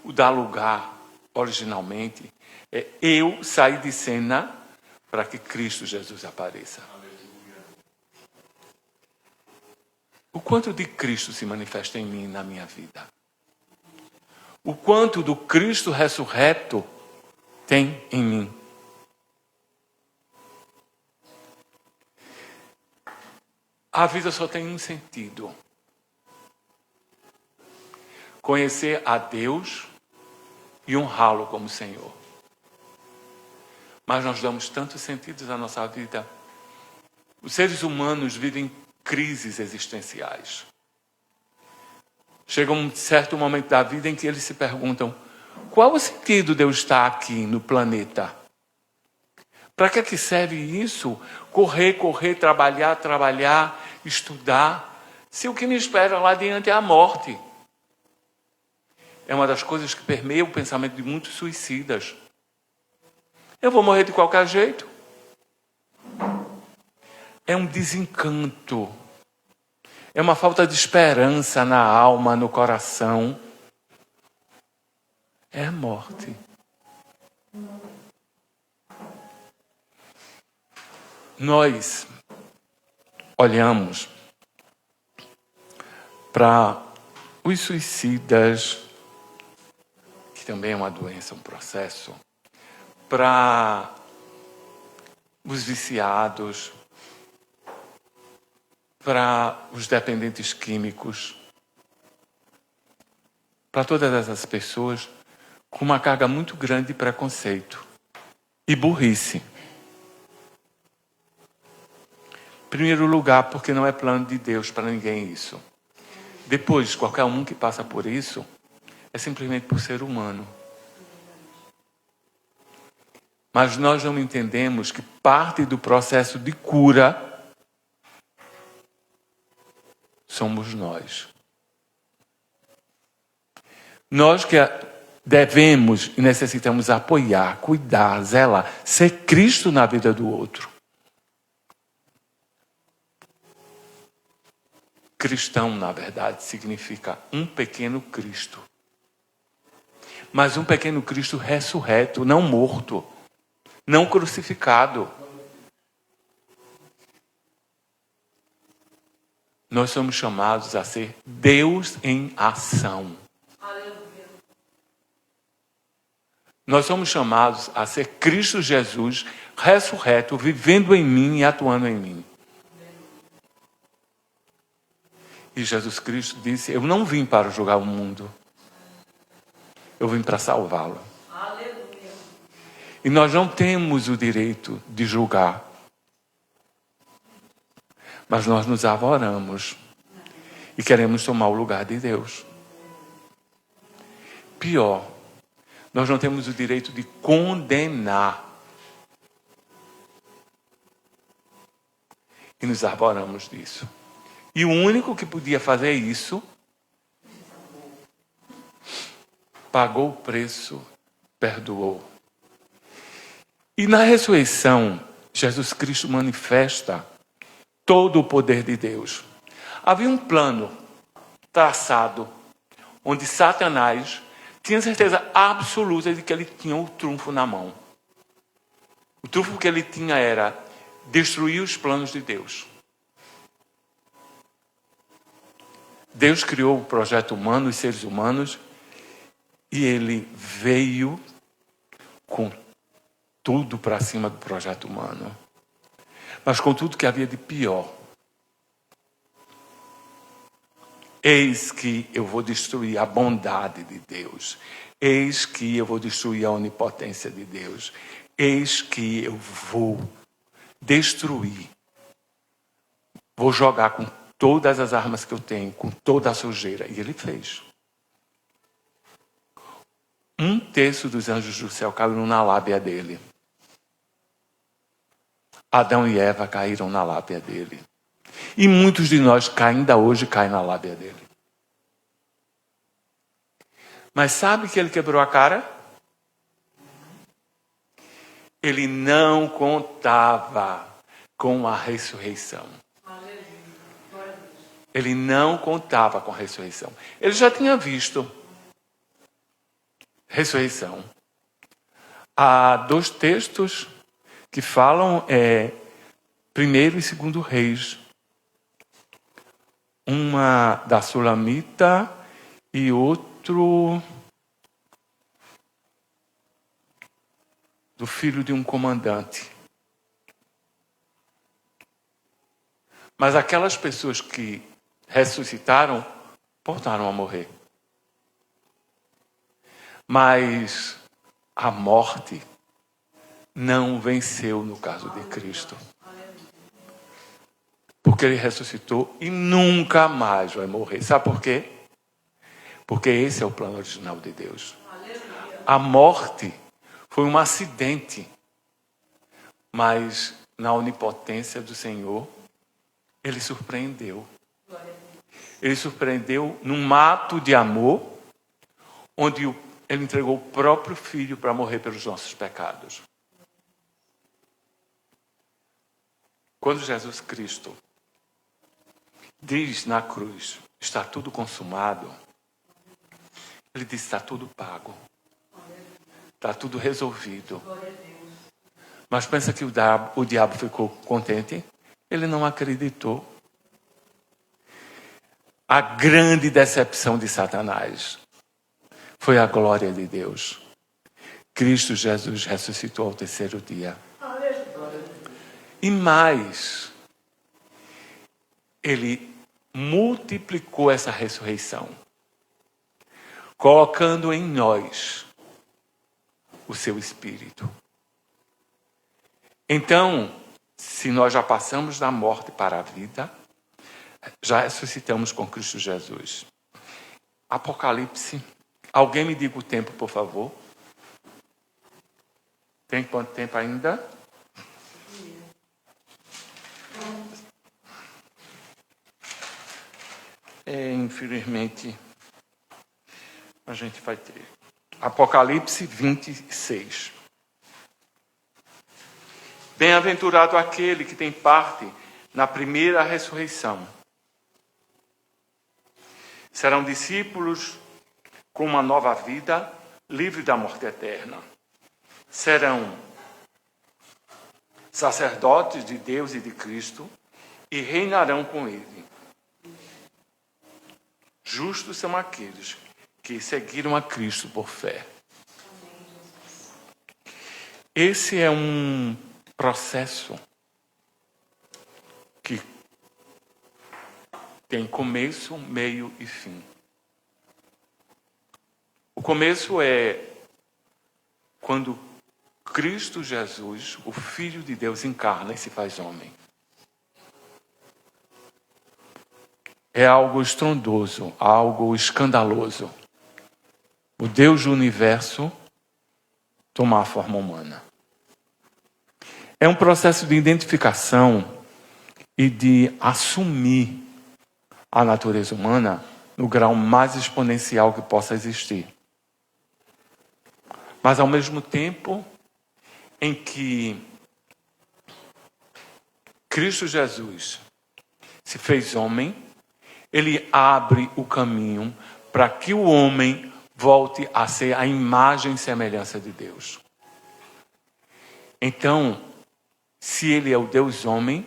O dar lugar, originalmente, é eu sair de cena para que Cristo Jesus apareça. O quanto de Cristo se manifesta em mim e na minha vida? O quanto do Cristo ressurreto tem em mim? A vida só tem um sentido. Conhecer a Deus e honrá-lo como Senhor. Mas nós damos tantos sentidos à nossa vida. Os seres humanos vivem crises existenciais. Chega um certo momento da vida em que eles se perguntam: qual o sentido de eu estar aqui no planeta? Para que serve isso? Correr, trabalhar, estudar, se o que me espera lá diante é a morte. é uma das coisas que permeia o pensamento de muitos suicidas. Eu vou morrer de qualquer jeito. É um desencanto. É uma falta de esperança na alma, no coração. É a morte. Nós olhamos para os suicidas, que também é uma doença, um processo, para os viciados, para os dependentes químicos, para todas essas pessoas com uma carga muito grande de preconceito e burrice. Em primeiro lugar, porque não é plano de Deus para ninguém isso. Depois, qualquer um que passa por isso é simplesmente por ser humano. Mas nós não entendemos que parte do processo de cura somos nós. Nós que devemos e necessitamos apoiar, cuidar, zelar, ser Cristo na vida do outro. Cristão, na verdade, significa um pequeno Cristo. Mas um pequeno Cristo ressurreto, não morto, não crucificado. Nós somos chamados a ser Deus em ação. Nós somos chamados a ser Cristo Jesus ressurreto, vivendo em mim e atuando em mim. E Jesus Cristo disse, eu não vim para julgar o mundo. Eu vim para salvá-lo. Aleluia. E nós não temos o direito de julgar. Mas nós nos avoramos. E queremos tomar o lugar de Deus. Pior, nós não temos o direito de condenar. E nos arvoramos disso. E o único que podia fazer isso pagou o preço, perdoou. E na ressurreição, Jesus Cristo manifesta todo o poder de Deus. Havia um plano traçado, onde Satanás tinha certeza absoluta de que ele tinha o trunfo na mão. O trunfo que ele tinha era destruir os planos de Deus. Deus criou o projeto humano, os seres humanos, e ele veio com tudo para cima do projeto humano. Mas com tudo que havia de pior. Eis que eu vou destruir a bondade de Deus. Eis que eu vou destruir a onipotência de Deus. Eis que eu vou destruir. Vou jogar com todas as armas que eu tenho, com toda a sujeira. E ele fez. 1/3 dos anjos do céu caíram na lábia dele. Adão e Eva caíram na lábia dele. E muitos de nós ainda hoje caem na lábia dele. Mas sabe que ele quebrou a cara? Ele não contava com a ressurreição. Ele não contava com a ressurreição. Ele já tinha visto ressurreição. Há 2 textos que falam 1º e 2º Reis. Uma da Sulamita e outro do filho de um comandante. Mas aquelas pessoas que ressuscitaram, voltaram a morrer. Mas a morte não venceu no caso de Cristo. Porque ele ressuscitou e nunca mais vai morrer. Sabe por quê? Porque esse é o plano original de Deus. A morte foi um acidente. Mas na onipotência do Senhor, ele surpreendeu. Ele surpreendeu num ato de amor, onde ele entregou o próprio Filho para morrer pelos nossos pecados. Quando Jesus Cristo diz na cruz, está tudo consumado, ele diz, está tudo pago. Está tudo resolvido. Mas pensa que o diabo ficou contente? Ele não acreditou. A grande decepção de Satanás foi a glória de Deus. Cristo Jesus ressuscitou ao terceiro dia. E mais, ele multiplicou essa ressurreição, colocando em nós o seu Espírito. Então, se nós já passamos da morte para a vida, já ressuscitamos com Cristo Jesus. Apocalipse. Alguém me diga o tempo, por favor. Tem quanto tempo ainda? Infelizmente, a gente vai ter. Apocalipse 26. Bem-aventurado aquele que tem parte na primeira ressurreição. Serão discípulos com uma nova vida, livre da morte eterna. Serão sacerdotes de Deus e de Cristo e reinarão com ele. Justos são aqueles que seguiram a Cristo por fé. Esse é um processo que tem começo, meio e fim. O começo é quando Cristo Jesus, o Filho de Deus, encarna e se faz homem. É algo estrondoso, algo escandaloso. O Deus do universo tomar a forma humana. É um processo de identificação e de assumir a natureza humana no grau mais exponencial que possa existir. Mas, ao mesmo tempo em que Cristo Jesus se fez homem, ele abre o caminho para que o homem volte a ser a imagem e semelhança de Deus. Então, se ele é o Deus homem,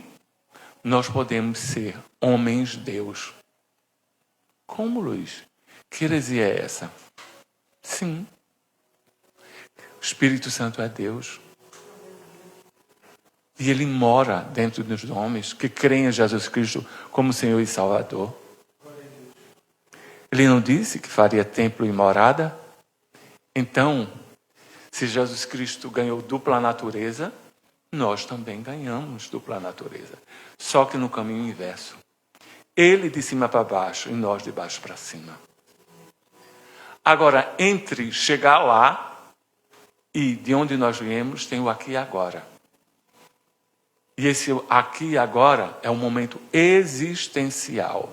nós podemos ser homens Deus. Como, Luiz? Que heresia é essa? Sim. O Espírito Santo é Deus. E ele mora dentro dos homens que creem em Jesus Cristo como Senhor e Salvador. Ele não disse que faria templo e morada? Então, se Jesus Cristo ganhou dupla natureza, nós também ganhamos dupla natureza. Só que no caminho inverso. Ele de cima para baixo e nós de baixo para cima. Agora, entre chegar lá e de onde nós viemos, tem o aqui e agora. E esse aqui e agora é um momento existencial.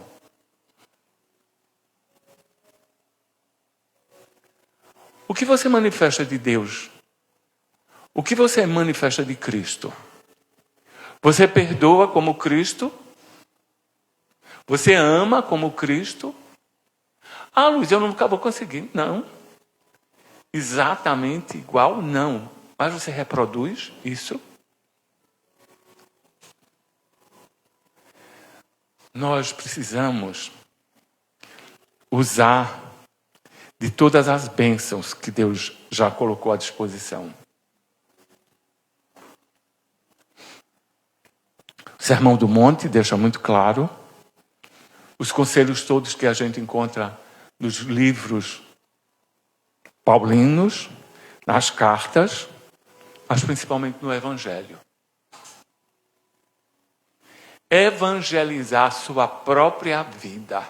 O que você manifesta de Deus? O que você manifesta de Cristo? Você perdoa como Cristo? Você ama como Cristo? Ah, Luiz, eu nunca vou conseguir. Não. Exatamente igual, não. Mas você reproduz isso? Nós precisamos usar de todas as bênçãos que Deus já colocou à disposição. O Sermão do Monte deixa muito claro. Os conselhos todos que a gente encontra nos livros paulinos, nas cartas, mas principalmente no Evangelho. Evangelizar a sua própria vida.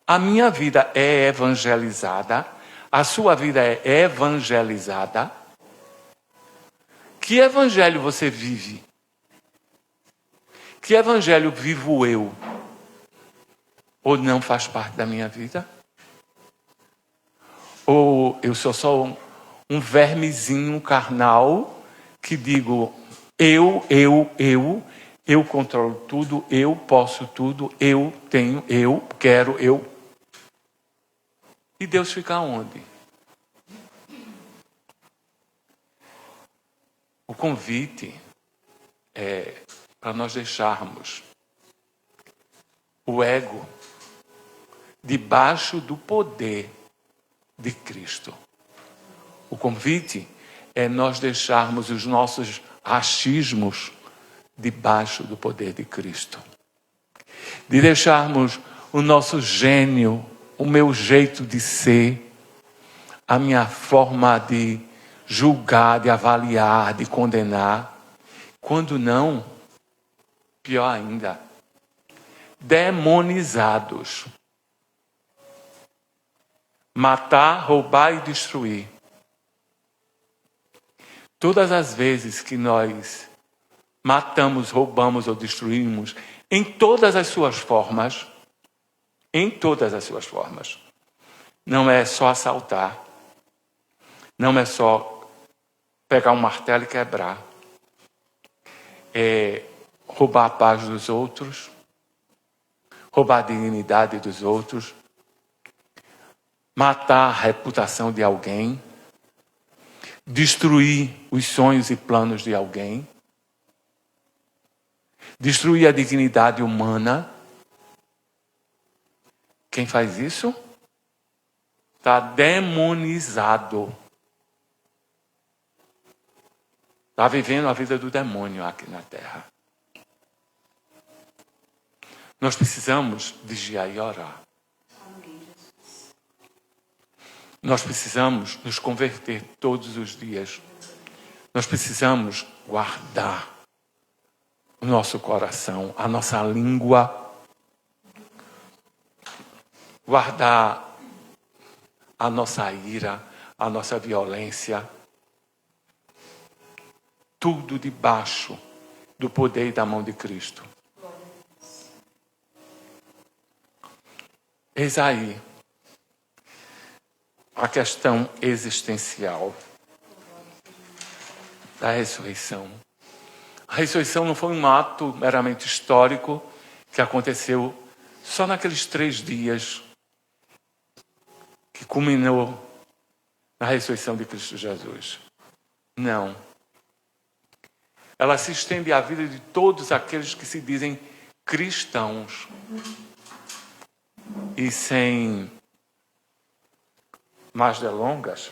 A minha vida é evangelizada, a sua vida é evangelizada. Que evangelho você vive? Que evangelho vivo eu? Ou não faz parte da minha vida? Ou eu sou só um vermezinho carnal que digo, eu controlo tudo, eu posso tudo, eu tenho, eu quero, eu. E Deus fica onde? O convite é para nós deixarmos o ego debaixo do poder de Cristo. O convite é nós deixarmos os nossos achismos debaixo do poder de Cristo. De deixarmos o nosso gênio, o meu jeito de ser, a minha forma de julgar, de avaliar, de condenar. Quando não, pior ainda, demonizados. Matar, roubar e destruir. Todas as vezes que nós matamos, roubamos ou destruímos, em todas as suas formas, não é só assaltar, não é só pegar um martelo e quebrar, é roubar a paz dos outros, roubar a dignidade dos outros, matar a reputação de alguém, destruir os sonhos e planos de alguém, destruir a dignidade humana. Quem faz isso está demonizado. Está vivendo a vida do demônio aqui na terra. Nós precisamos vigiar e orar. Nós precisamos nos converter todos os dias. Nós precisamos guardar o nosso coração, a nossa língua, guardar a nossa ira, a nossa violência, tudo debaixo do poder e da mão de Cristo. Eis aí a questão existencial da ressurreição. A ressurreição não foi um ato meramente histórico que aconteceu só naqueles 3 dias que culminou na ressurreição de Cristo Jesus. Não. Ela se estende à vida de todos aqueles que se dizem cristãos. E sem mais delongas,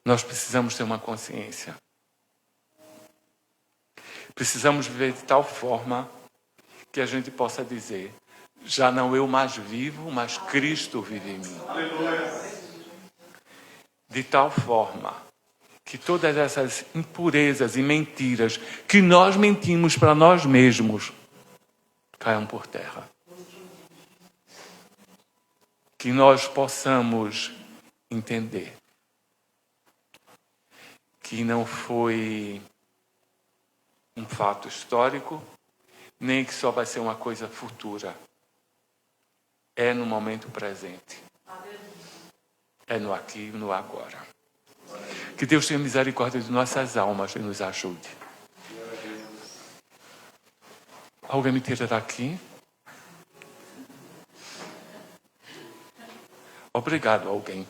nós precisamos ter uma consciência. Precisamos viver de tal forma que a gente possa dizer, já não eu mais vivo, mas Cristo vive em mim. Aleluia. De tal forma que todas essas impurezas e mentiras que nós mentimos para nós mesmos caiam por terra. Que nós possamos entender que não foi um fato histórico, nem que só vai ser uma coisa futura. É no momento presente. É no aqui e no agora. Que Deus tenha misericórdia de nossas almas e nos ajude. Alguém me tira daqui? Obrigado, alguém.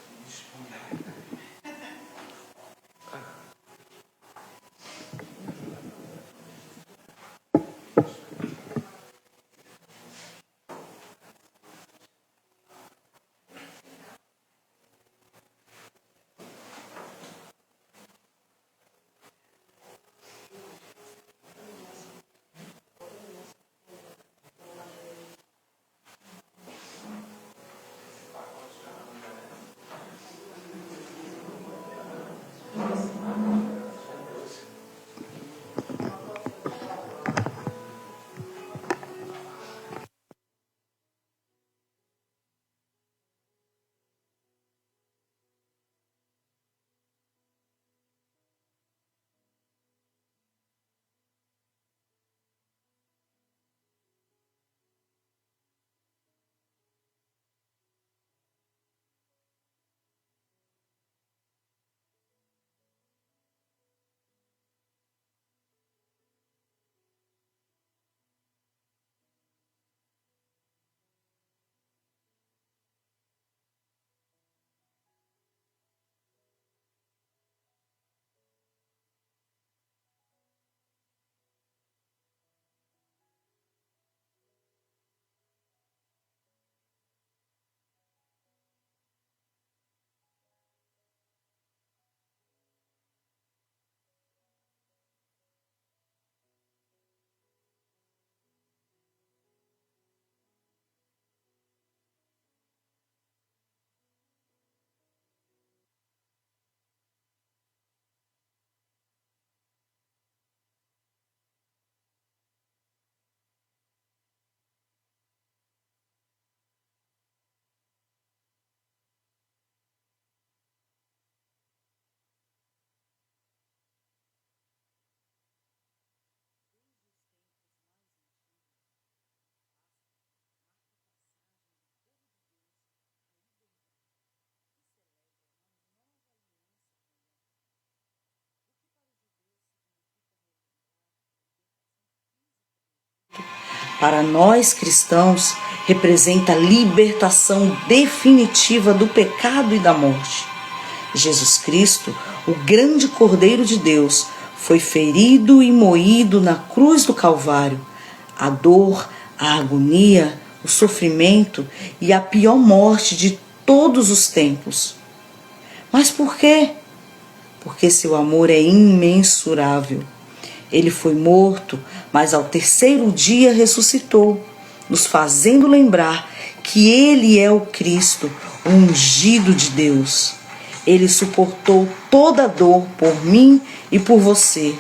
para nós cristãos, representa a libertação definitiva do pecado e da morte. Jesus Cristo, o grande Cordeiro de Deus, foi ferido e moído na cruz do Calvário. A dor, a agonia, o sofrimento e a pior morte de todos os tempos. Mas por quê? Porque seu amor é imensurável. Ele foi morto, mas ao terceiro dia ressuscitou, nos fazendo lembrar que Ele é o Cristo, o ungido de Deus. Ele suportou toda a dor por mim e por você.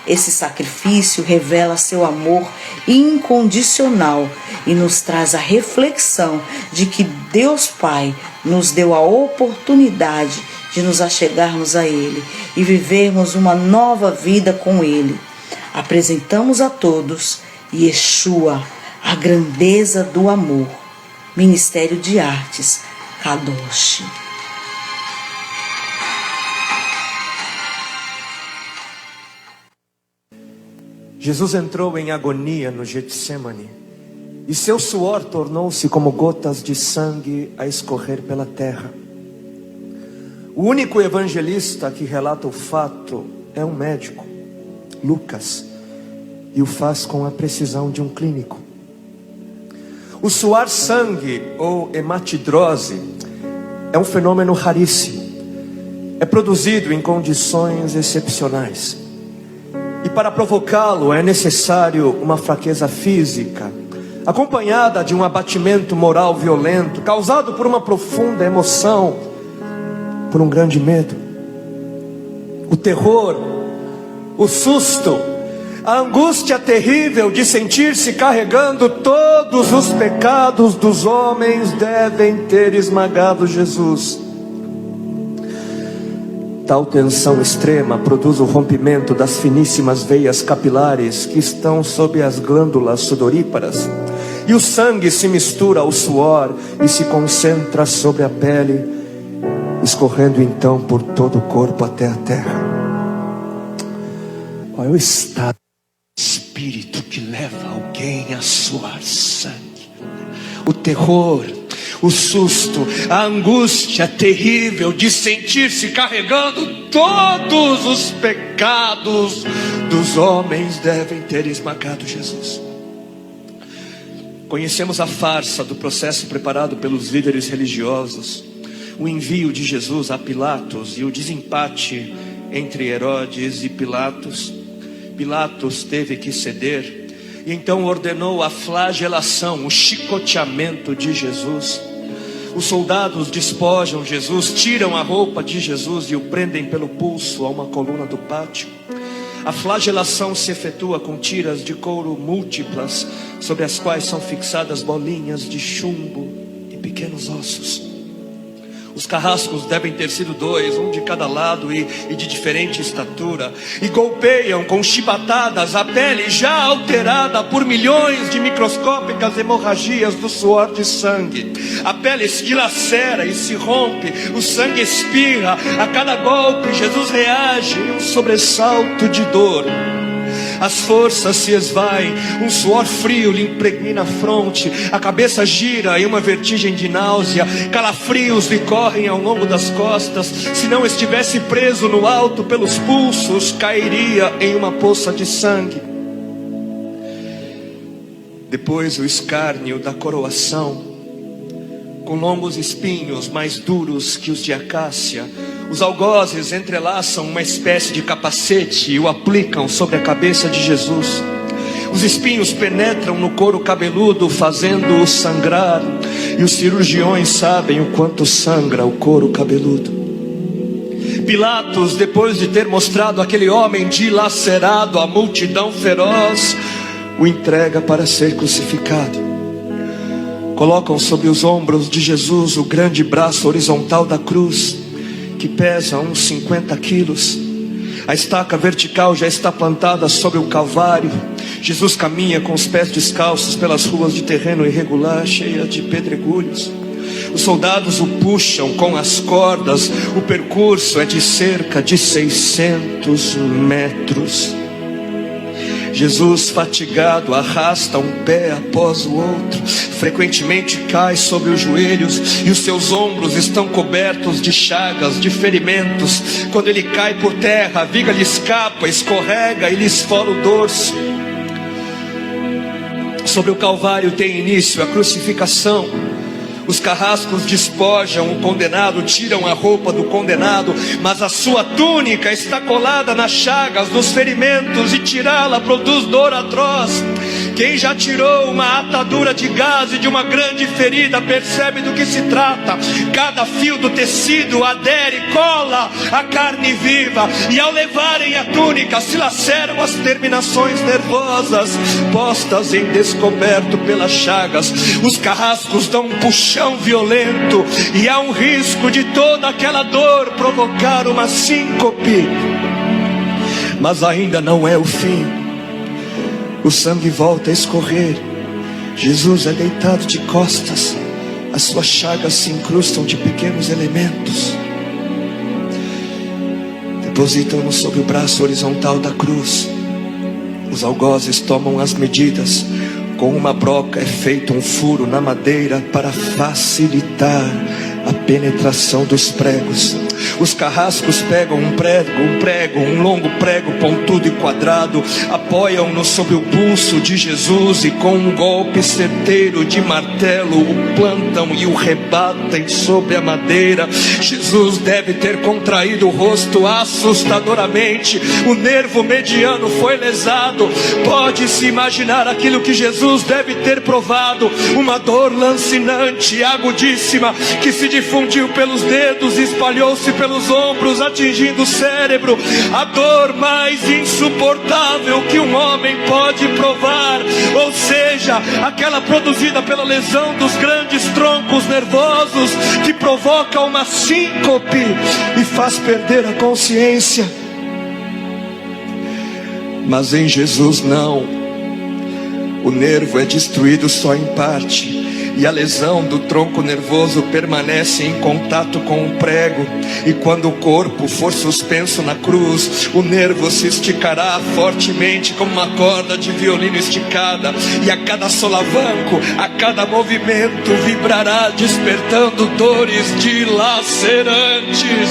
Esse sacrifício revela seu amor incondicional e nos traz a reflexão de que Deus Pai nos deu a oportunidade de nos achegarmos a Ele e vivermos uma nova vida com Ele. Apresentamos a todos Yeshua, a grandeza do amor. Ministério de Artes, Kadosh. Jesus entrou em agonia no Getsemane, e seu suor tornou-se como gotas de sangue a escorrer pela terra. O único evangelista que relata o fato é um médico, Lucas, e o faz com a precisão de um clínico. O suar sangue, ou hematidrose, é um fenômeno raríssimo. É produzido em condições excepcionais. E para provocá-lo é necessário uma fraqueza física, acompanhada de um abatimento moral violento, causado por uma profunda emoção, por um grande medo. O terror, o susto, a angústia terrível de sentir-se carregando todos os pecados dos homens devem ter esmagado Jesus. Tal tensão extrema produz o rompimento das finíssimas veias capilares que estão sob as glândulas sudoríparas, e o sangue se mistura ao suor e se concentra sobre a pele, escorrendo então por todo o corpo até a terra. Qual é o estado de espírito que leva alguém a suar sangue? O terror, o susto, a angústia terrível de sentir-se carregando todos os pecados dos homens devem ter esmagado Jesus. Conhecemos a farsa do processo preparado pelos líderes religiosos, o envio de Jesus a Pilatos e o desempate entre Herodes e Pilatos. Pilatos teve que ceder e então ordenou a flagelação, o chicoteamento de Jesus. Os soldados despojam Jesus, tiram a roupa de Jesus e o prendem pelo pulso a uma coluna do pátio. A flagelação se efetua com tiras de couro múltiplas, sobre as quais são fixadas bolinhas de chumbo e pequenos ossos. Os carrascos devem ter sido 2, um de cada lado e de diferente estatura, e golpeiam com chibatadas a pele já alterada por milhões de microscópicas hemorragias do suor de sangue. A pele se dilacera e se rompe, o sangue espirra. A cada golpe Jesus reage em um sobressalto de dor. As forças se esvaem, um suor frio lhe impregna a fronte, a cabeça gira em uma vertigem de náusea, calafrios lhe correm ao longo das costas. Se não estivesse preso no alto pelos pulsos, cairia em uma poça de sangue. Depois o escárnio da coroação, com longos espinhos mais duros que os de acácia. Os algozes entrelaçam uma espécie de capacete e o aplicam sobre a cabeça de Jesus. Os espinhos penetram no couro cabeludo, fazendo-o sangrar, e os cirurgiões sabem o quanto sangra o couro cabeludo. Pilatos, depois de ter mostrado aquele homem dilacerado à multidão feroz, o entrega para ser crucificado. Colocam sobre os ombros de Jesus o grande braço horizontal da cruz, que pesa uns 50 quilos. A estaca vertical já está plantada sobre o Calvário. Jesus caminha com os pés descalços pelas ruas de terreno irregular, cheia de pedregulhos. Os soldados o puxam com as cordas. O percurso é de cerca de 600 metros. Jesus, fatigado, arrasta um pé após o outro, frequentemente cai sobre os joelhos e os seus ombros estão cobertos de chagas, de ferimentos. Quando ele cai por terra, a viga lhe escapa, escorrega e lhe esfola o dorso. Sobre o Calvário tem início a crucificação. Os carrascos despojam o condenado, tiram a roupa do condenado, mas a sua túnica está colada nas chagas dos ferimentos, e tirá-la produz dor atroz. Quem já tirou uma atadura de gaze de uma grande ferida percebe do que se trata. Cada fio do tecido adere, cola a carne viva, e ao levarem a túnica se laceram as terminações nervosas, postas em descoberto pelas chagas. Os carrascos dão um puxão violento, e há um risco de toda aquela dor provocar uma síncope. Mas ainda não é o fim. O sangue volta a escorrer. Jesus é deitado de costas. As suas chagas se incrustam de pequenos elementos. Depositam-no sobre o braço horizontal da cruz. Os algozes tomam as medidas. Com uma broca é feito um furo na madeira para facilitar a penetração dos pregos. Os carrascos pegam um longo prego pontudo e quadrado, apoiam-no sobre o pulso de Jesus e com um golpe certeiro de martelo o plantam e o rebatem sobre a madeira. Jesus deve ter contraído o rosto assustadoramente. O nervo mediano foi lesado. Pode-se imaginar aquilo que Jesus deve ter provado: uma dor lancinante, agudíssima, que se difundiu pelos dedos e espalhou-se pelos ombros, atingindo o cérebro. A dor mais insuportável que um homem pode provar, ou seja, aquela produzida pela lesão dos grandes troncos nervosos, que provoca uma síncope e faz perder a consciência. Mas em Jesus não. O nervo é destruído só em parte, e a lesão do tronco nervoso permanece em contato com o prego. E quando o corpo for suspenso na cruz, o nervo se esticará fortemente como uma corda de violino esticada, e a cada solavanco, a cada movimento, vibrará despertando dores dilacerantes.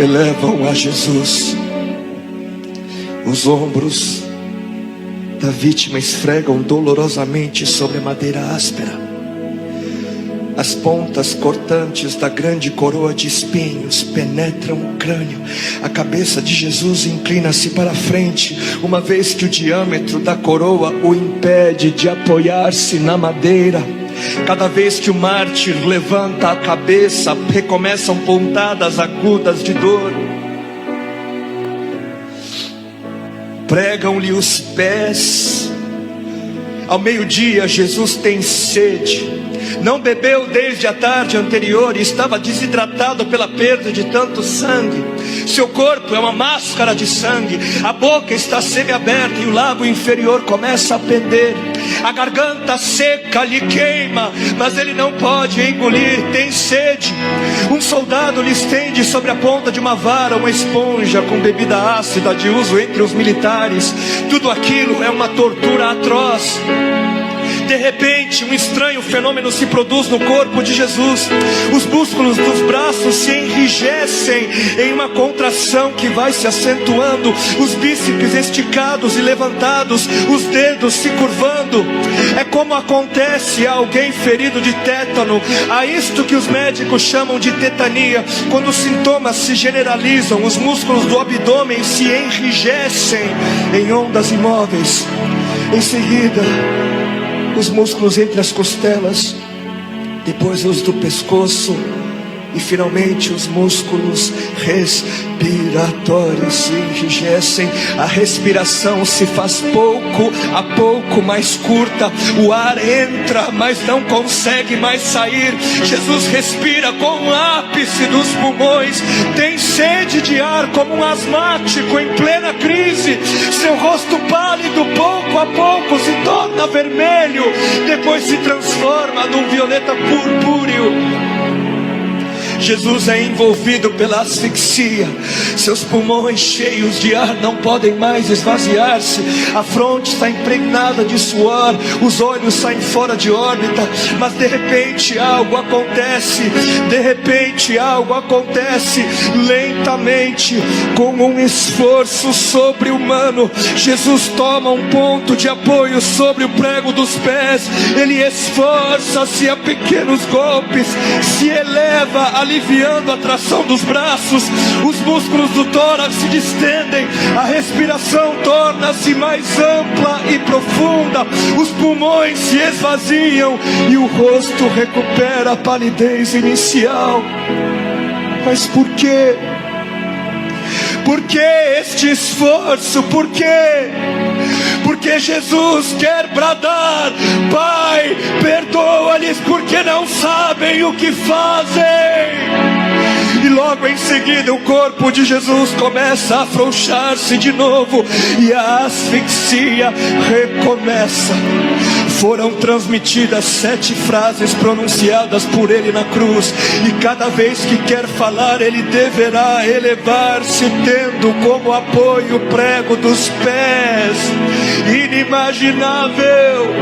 Elevam a Jesus. Os ombros da vítima esfregam dolorosamente sobre a madeira áspera. As pontas cortantes da grande coroa de espinhos penetram o crânio. A cabeça de Jesus inclina-se para a frente, uma vez que o diâmetro da coroa o impede de apoiar-se na madeira. Cada vez que o mártir levanta a cabeça, recomeçam pontadas agudas de dor. Pregam-lhe os pés. Ao meio-dia, Jesus tem sede. Não bebeu desde a tarde anterior e estava desidratado pela perda de tanto sangue. Seu corpo é uma máscara de sangue. A boca está semiaberta e o lábio inferior começa a pender. A garganta seca lhe queima, mas ele não pode engolir, tem sede. Um soldado lhe estende sobre a ponta de uma vara uma esponja com bebida ácida de uso entre os militares. Tudo aquilo é uma tortura atroz. De repente, um estranho fenômeno se produz no corpo de Jesus. Os músculos dos braços se enrijecem em uma contração que vai se acentuando. Os bíceps esticados e levantados, os dedos se curvando. É como acontece a alguém ferido de tétano. A isto que os médicos chamam de tetania. Quando os sintomas se generalizam, os músculos do abdômen se enrijecem em ondas imóveis. Em seguida, os músculos entre as costelas, depois os do pescoço e finalmente os músculos respiratórios se enrijecem. A respiração se faz pouco a pouco mais curta. O ar entra, mas não consegue mais sair. Jesus respira com o ápice dos pulmões. Tem sede de ar como um asmático em plena crise. Seu rosto pálido pouco a pouco se torna vermelho, depois se transforma num violeta purpúreo. Jesus é envolvido pela asfixia. Seus pulmões cheios de ar não podem mais esvaziar-se. A fronte está impregnada de suor, os olhos saem fora de órbita. Mas de repente algo acontece. De repente algo acontece. Lentamente, com um esforço sobre-humano, Jesus toma um ponto de apoio sobre o prego dos pés. Ele esforça-se a pequenos golpes, se eleva, aliviando a tração dos braços. Os músculos do tórax se distendem, a respiração torna-se mais ampla e profunda, os pulmões se esvaziam e o rosto recupera a palidez inicial. Mas por quê? Por que este esforço? Por quê? Porque Jesus quer bradar: Pai, perdoa-lhes porque não sabem o que fazem. E logo em seguida o corpo de Jesus começa a afrouxar-se de novo e a asfixia recomeça. Foram transmitidas 7 frases pronunciadas por ele na cruz, e cada vez que quer falar ele deverá elevar-se, tendo como apoio o prego dos pés. Inimaginável.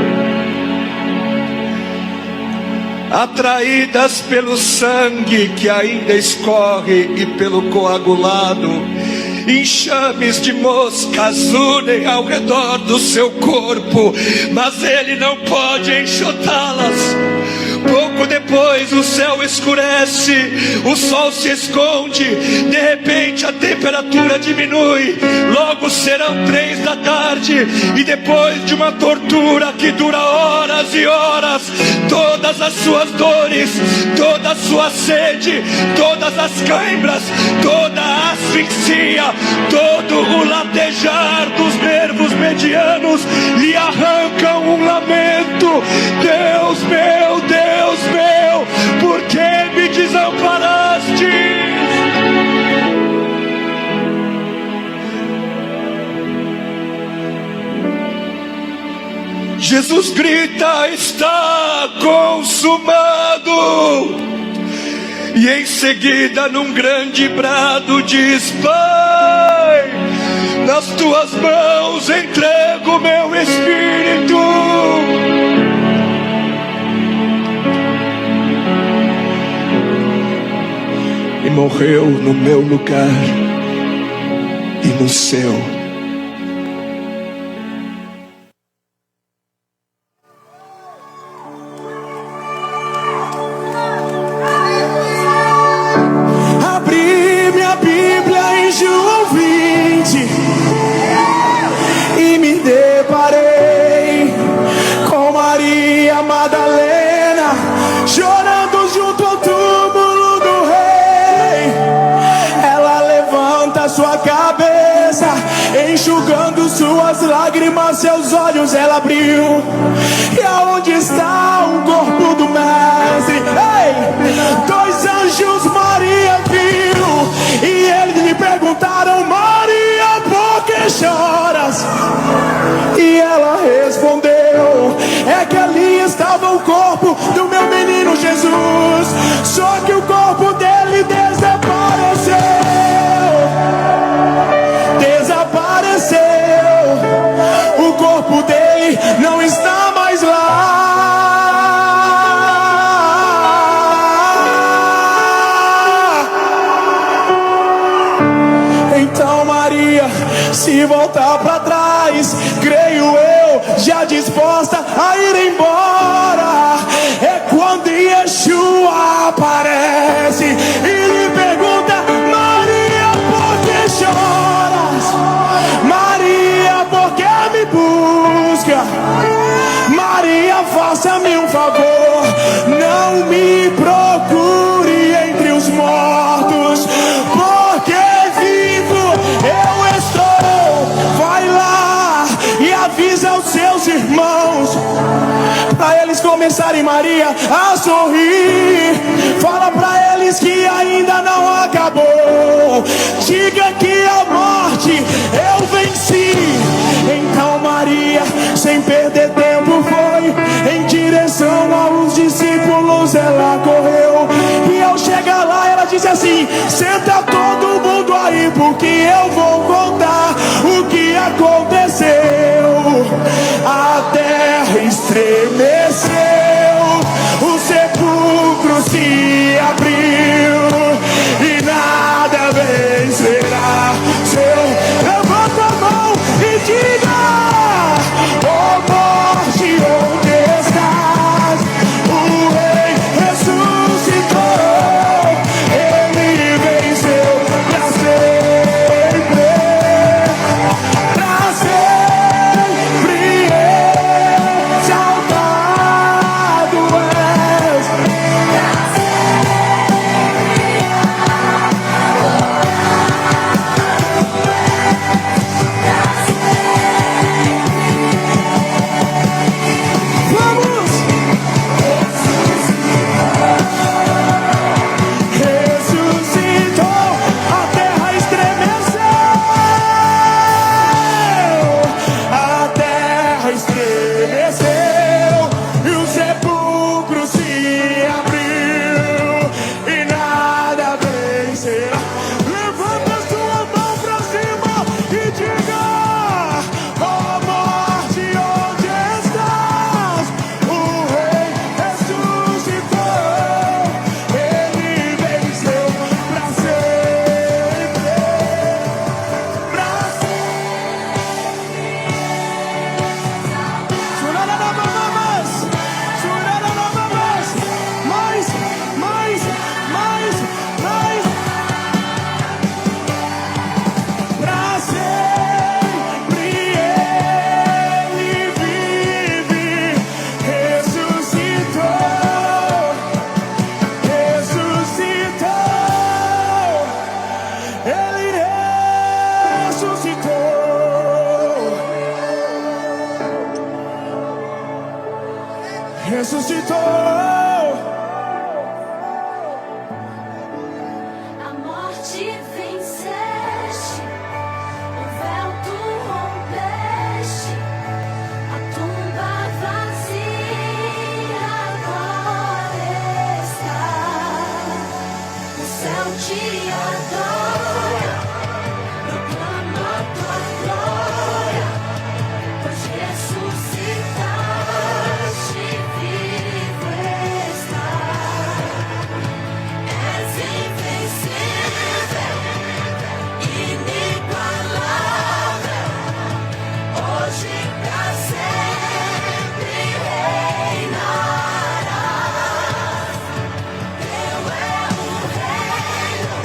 Atraídas pelo sangue que ainda escorre e pelo coagulado, enxames de moscas unem ao redor do seu corpo, mas ele não pode enxotá-las. Pouco depois o céu escurece, o sol se esconde, de repente a temperatura diminui. Logo serão 3 da tarde, e depois de uma tortura que dura horas e horas, todas as suas dores, toda a sua sede, todas as cãibras, toda a asfixia, todo o latejar dos nervos medianos lhe arrancam um lamento: Deus meu, Deus meu, por que me desamparaste? Jesus grita: está consumado. E em seguida, num grande brado, diz: Pai, nas tuas mãos entrego meu espírito. E morreu no meu lugar e no seu. Abri minha Bíblia em João 20 e me deparei com Maria Madalena chorando junto ao túmulo do rei. Ela levanta sua cabeça, enxugando suas lágrimas, seus olhos ela abriu. E aonde está o corpo do mestre? Ei! 2 anjos Maria viu, e eles lhe perguntaram: Maria, por que choras? E ela respondeu: é que ali estava o corpo do meu menino Jesus, só que o corpo dele desapareceu. O corpo dele não está mais lá. Então Maria se voltar para trás, creio eu, já disposta a ir embora. É quando Yeshua aparece e lhe pergunta: Maria, por que choras? Maria, por que me busca? Maria, faça-me um favor, não me procure entre os mortos, porque vivo eu estou. Vai lá e avisa aos seus irmãos, para eles começarem, Maria, a sorrir. Fala para eles que ainda não acabou. Diga que a morte eu venci. Então Maria, sem perder tempo, foi em direção aos discípulos. Ela correu, e ao chegar lá dizer assim: senta todo mundo aí, porque eu vou contar o que aconteceu. A terra estremeceu, o sepulcro se abriu e nada vencerá seu. Levanta a mão e diga: ó morte, onde estás? O rei ressuscitou, ele venceu pra sempre, pra sempre exaltado és. Vamos! Ressuscitou, a terra estremeceu, a terra estremeceu e o sepulcro se abriu e nada vencerá. Levanta sua mão pra cima e diga: ó morte, onde estás? O rei ressuscitou, ele venceu pra sempre, pra sempre. Churararababas, churararababas, mais, mais, mais, mais. Pra sempre ele vive, ressuscitou, ressuscitou, ele ressuscitou. Ressuscitou. A morte venceste, o véu tu rompeste, a tumba vazia agora está. O céu te adora, proclama tua glória, pois ressuscitaste, vivo estás. És invencível, inigualável, hoje pra sempre reinarás. Teu é o reino,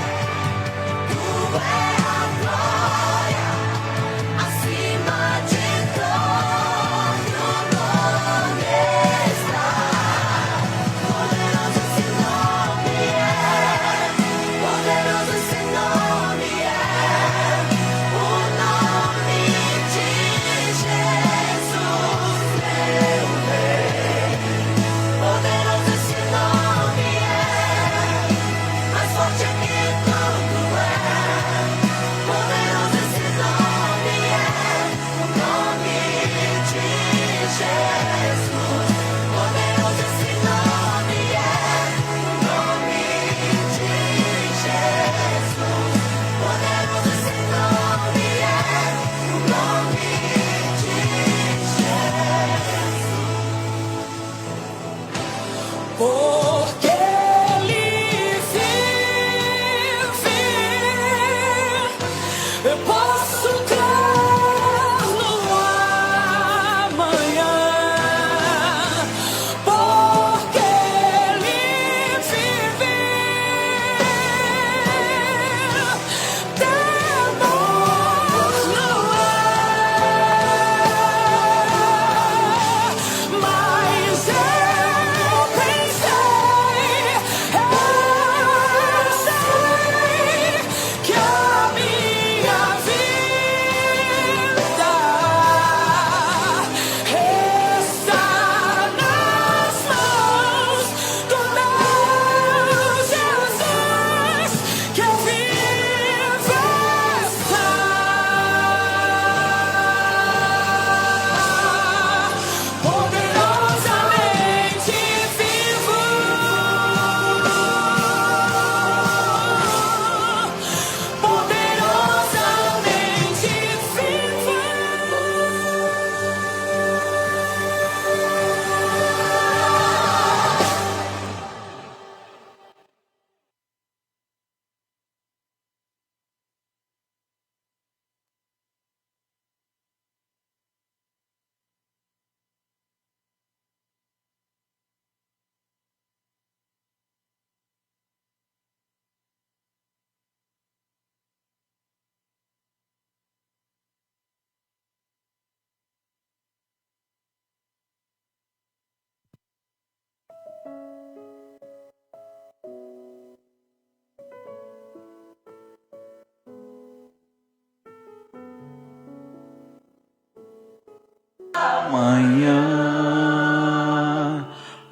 Amanhã,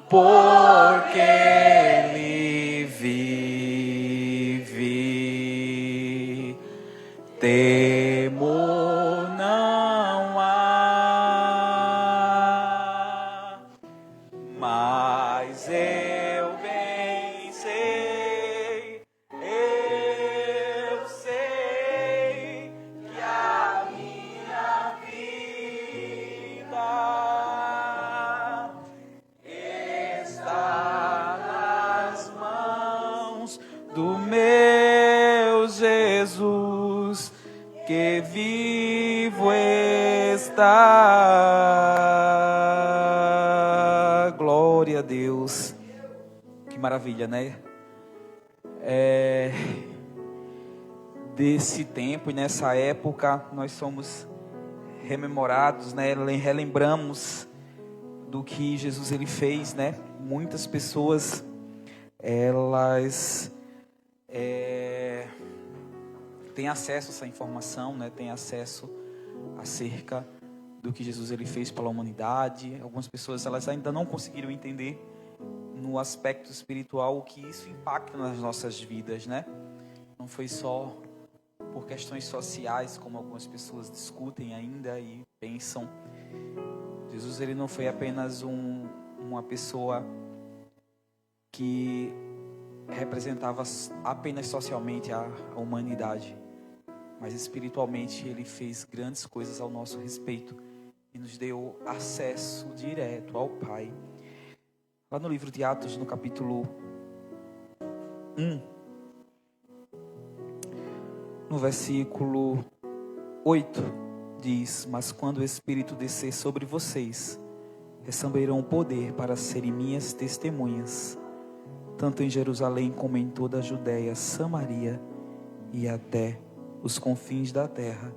porque Ele vive, temor não há, mas eu bem sei, eu sei que a minha vida está nas mãos do meu Jesus, que vivo está. Glória a Deus. Que maravilha, né? Desse tempo e nessa época nós somos rememorados, né? Relembramos do que Jesus ele fez, né? Muitas pessoas elas têm acesso a essa informação, né? Têm acesso acerca do que Jesus ele fez pela humanidade. Algumas pessoas elas ainda não conseguiram entender no aspecto espiritual o que isso impacta nas nossas vidas, né? Não foi só por questões sociais, como algumas pessoas discutem ainda e pensam. Jesus ele não foi apenas uma pessoa que representava apenas socialmente a humanidade, mas espiritualmente ele fez grandes coisas ao nosso respeito e nos deu acesso direto ao Pai. Lá no livro de Atos, no capítulo 1, no versículo 8, diz: mas quando o Espírito descer sobre vocês, receberão poder para serem minhas testemunhas, tanto em Jerusalém como em toda a Judéia, Samaria e até os confins da terra.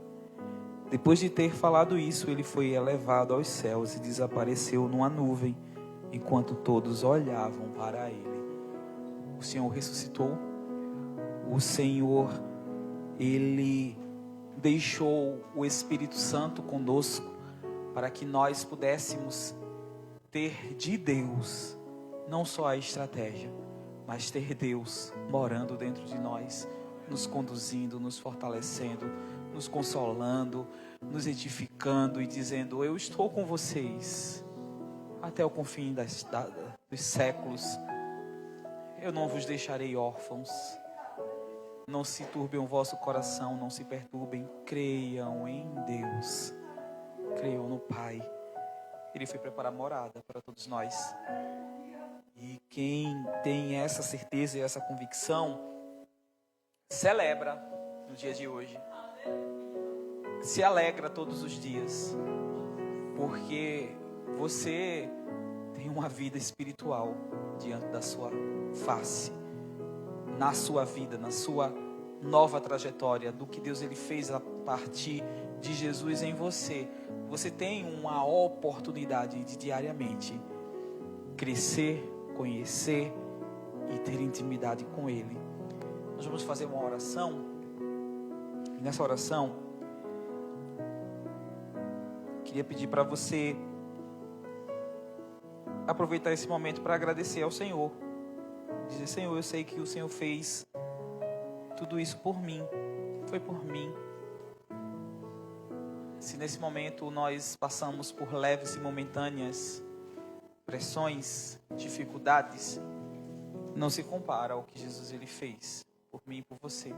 Depois de ter falado isso, ele foi elevado aos céus e desapareceu numa nuvem, enquanto todos olhavam para ele. O Senhor ressuscitou. O Senhor, ele deixou o Espírito Santo conosco para que nós pudéssemos ter de Deus não só a estratégia, mas ter Deus morando dentro de nós, nos conduzindo, nos fortalecendo, nos consolando, nos edificando e dizendo: eu estou com vocês até o confim dos séculos. Eu não vos deixarei órfãos. Não se turbem o vosso coração, não se perturbem, creiam em Deus, creiam no Pai. Ele foi preparar morada para todos nós. E quem tem essa certeza e essa convicção, celebra no dia de hoje. Se alegra todos os dias, porque você tem uma vida espiritual diante da sua face, na sua vida, na sua nova trajetória, do que Deus ele fez a partir de Jesus em você. Você tem uma oportunidade de diariamente crescer, conhecer e ter intimidade com Ele. Nós vamos fazer uma oração, e nessa oração queria pedir para você aproveitar esse momento para agradecer ao Senhor. Dizer: Senhor, eu sei que o Senhor fez tudo isso por mim, foi por mim. Se nesse momento nós passamos por leves e momentâneas pressões, dificuldades, não se compara ao que Jesus ele fez por mim e por você.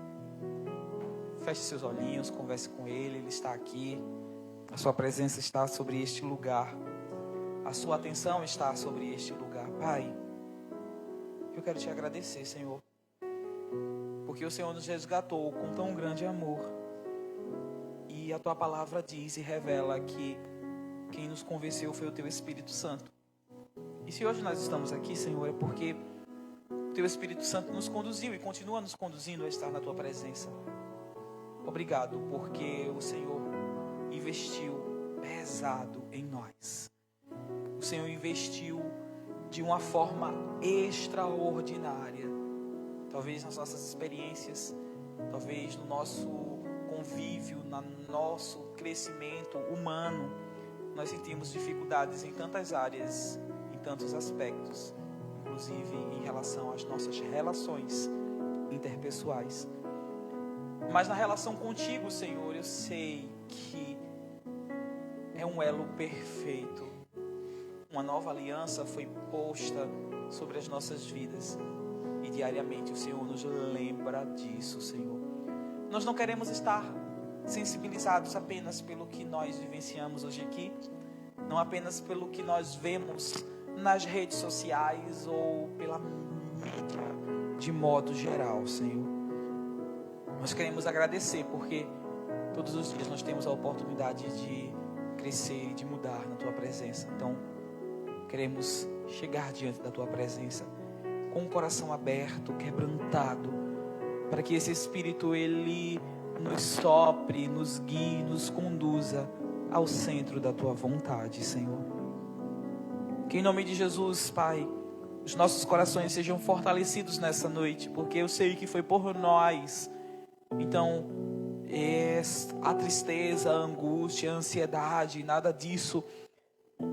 Feche seus olhinhos, converse com Ele, Ele está aqui. A sua presença está sobre este lugar. A sua atenção está sobre este lugar. Pai, eu quero te agradecer, Senhor, porque o Senhor nos resgatou com tão grande amor. E a Tua palavra diz e revela que quem nos convenceu foi o Teu Espírito Santo. E se hoje nós estamos aqui, Senhor, é porque o Teu Espírito Santo nos conduziu e continua nos conduzindo a estar na Tua presença. Obrigado, porque o Senhor investiu pesado em nós. O Senhor investiu de uma forma extraordinária. Talvez nas nossas experiências, talvez no nosso convívio, no nosso crescimento humano, nós sentimos dificuldades em tantas áreas, em tantos aspectos, inclusive em relação às nossas relações interpessoais. Mas na relação contigo, Senhor, eu sei que é um elo perfeito. Uma nova aliança foi posta sobre as nossas vidas. E diariamente o Senhor nos lembra disso, Senhor. Nós não queremos estar sensibilizados apenas pelo que nós vivenciamos hoje aqui, não apenas pelo que nós vemos nas redes sociais ou pela mídia de modo geral, Senhor. Nós queremos agradecer porque todos os dias nós temos a oportunidade de crescer e de mudar na Tua presença. Então, queremos chegar diante da Tua presença com o coração aberto, quebrantado, para que esse Espírito, Ele nos sopre, nos guie, nos conduza ao centro da Tua vontade, Senhor. Que em nome de Jesus, Pai, os nossos corações sejam fortalecidos nessa noite, porque eu sei que foi por nós. Então, a tristeza, a angústia, a ansiedade, nada disso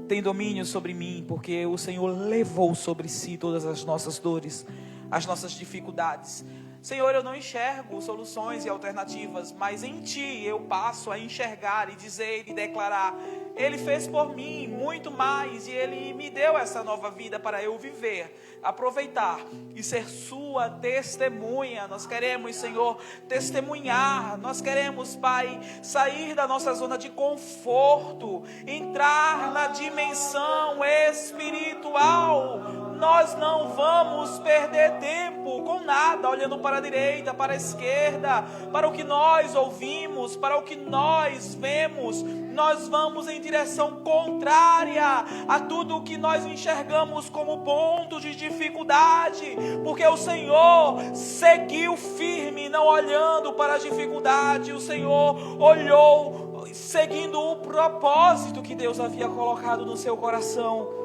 tem domínio sobre mim, porque o Senhor levou sobre si todas as nossas dores, as nossas dificuldades. Senhor, eu não enxergo soluções e alternativas, mas em Ti eu passo a enxergar e dizer e declarar: Ele fez por mim muito mais e Ele me deu essa nova vida para eu viver, aproveitar e ser Sua testemunha. Nós queremos, Senhor, testemunhar. Nós queremos, Pai, sair da nossa zona de conforto, entrar na dimensão espiritual. Nós não vamos perder tempo com nada, olhando para a direita, para a esquerda, para o que nós ouvimos, para o que nós vemos. Nós vamos em direção contrária a tudo o que nós enxergamos como ponto de dificuldade, porque o Senhor seguiu firme, não olhando para a dificuldade. O Senhor olhou, seguindo o propósito que Deus havia colocado no seu coração.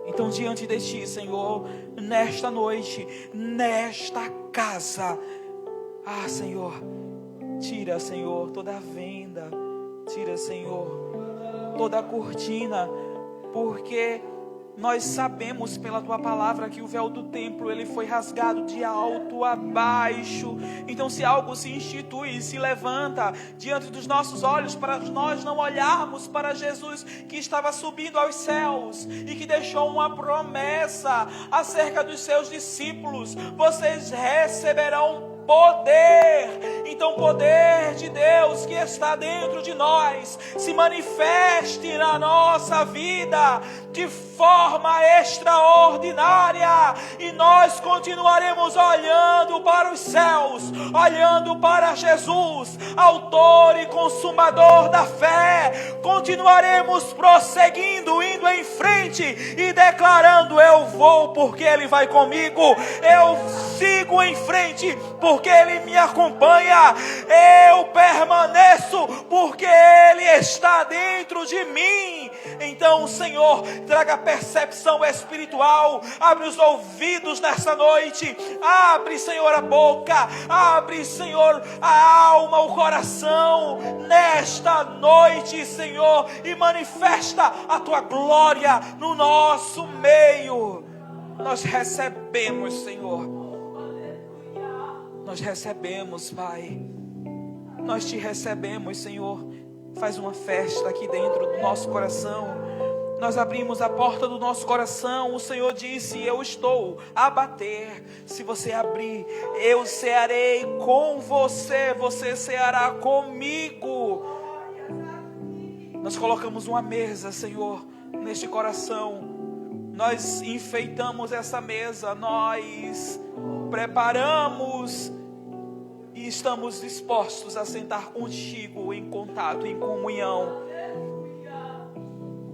Então, diante de Ti, Senhor, nesta noite, nesta casa, Senhor, tira, Senhor, toda a venda, tira, Senhor, toda a cortina, porque nós sabemos pela Tua palavra que o véu do templo, ele foi rasgado de alto a baixo. Então, se algo se institui, se levanta diante dos nossos olhos, para nós não olharmos para Jesus que estava subindo aos céus e que deixou uma promessa acerca dos seus discípulos: vocês receberão poder. Então, o poder de Deus que está dentro de nós se manifeste na nossa vida de forma extraordinária, e nós continuaremos olhando para os céus, olhando para Jesus, autor e consumador da fé. Continuaremos prosseguindo, indo em frente e declarando: eu vou porque Ele vai comigo, eu sigo em frente porque Ele me acompanha, eu permaneço porque Ele está dentro de mim. Então, Senhor, traga percepção espiritual, abre os ouvidos nessa noite, abre, Senhor, a boca, abre, Senhor, a alma, o coração, nesta noite, Senhor, e manifesta a Tua glória no nosso meio. Nós recebemos, Senhor, nós recebemos, Pai, nós Te recebemos, Senhor. Faz uma festa aqui dentro do nosso coração. Nós abrimos a porta do nosso coração. O Senhor disse: eu estou a bater. Se você abrir, eu cearei com você, você ceará comigo. Nós colocamos uma mesa, Senhor, neste coração. Nós enfeitamos essa mesa, nós preparamos e estamos dispostos a sentar contigo em contato, em comunhão,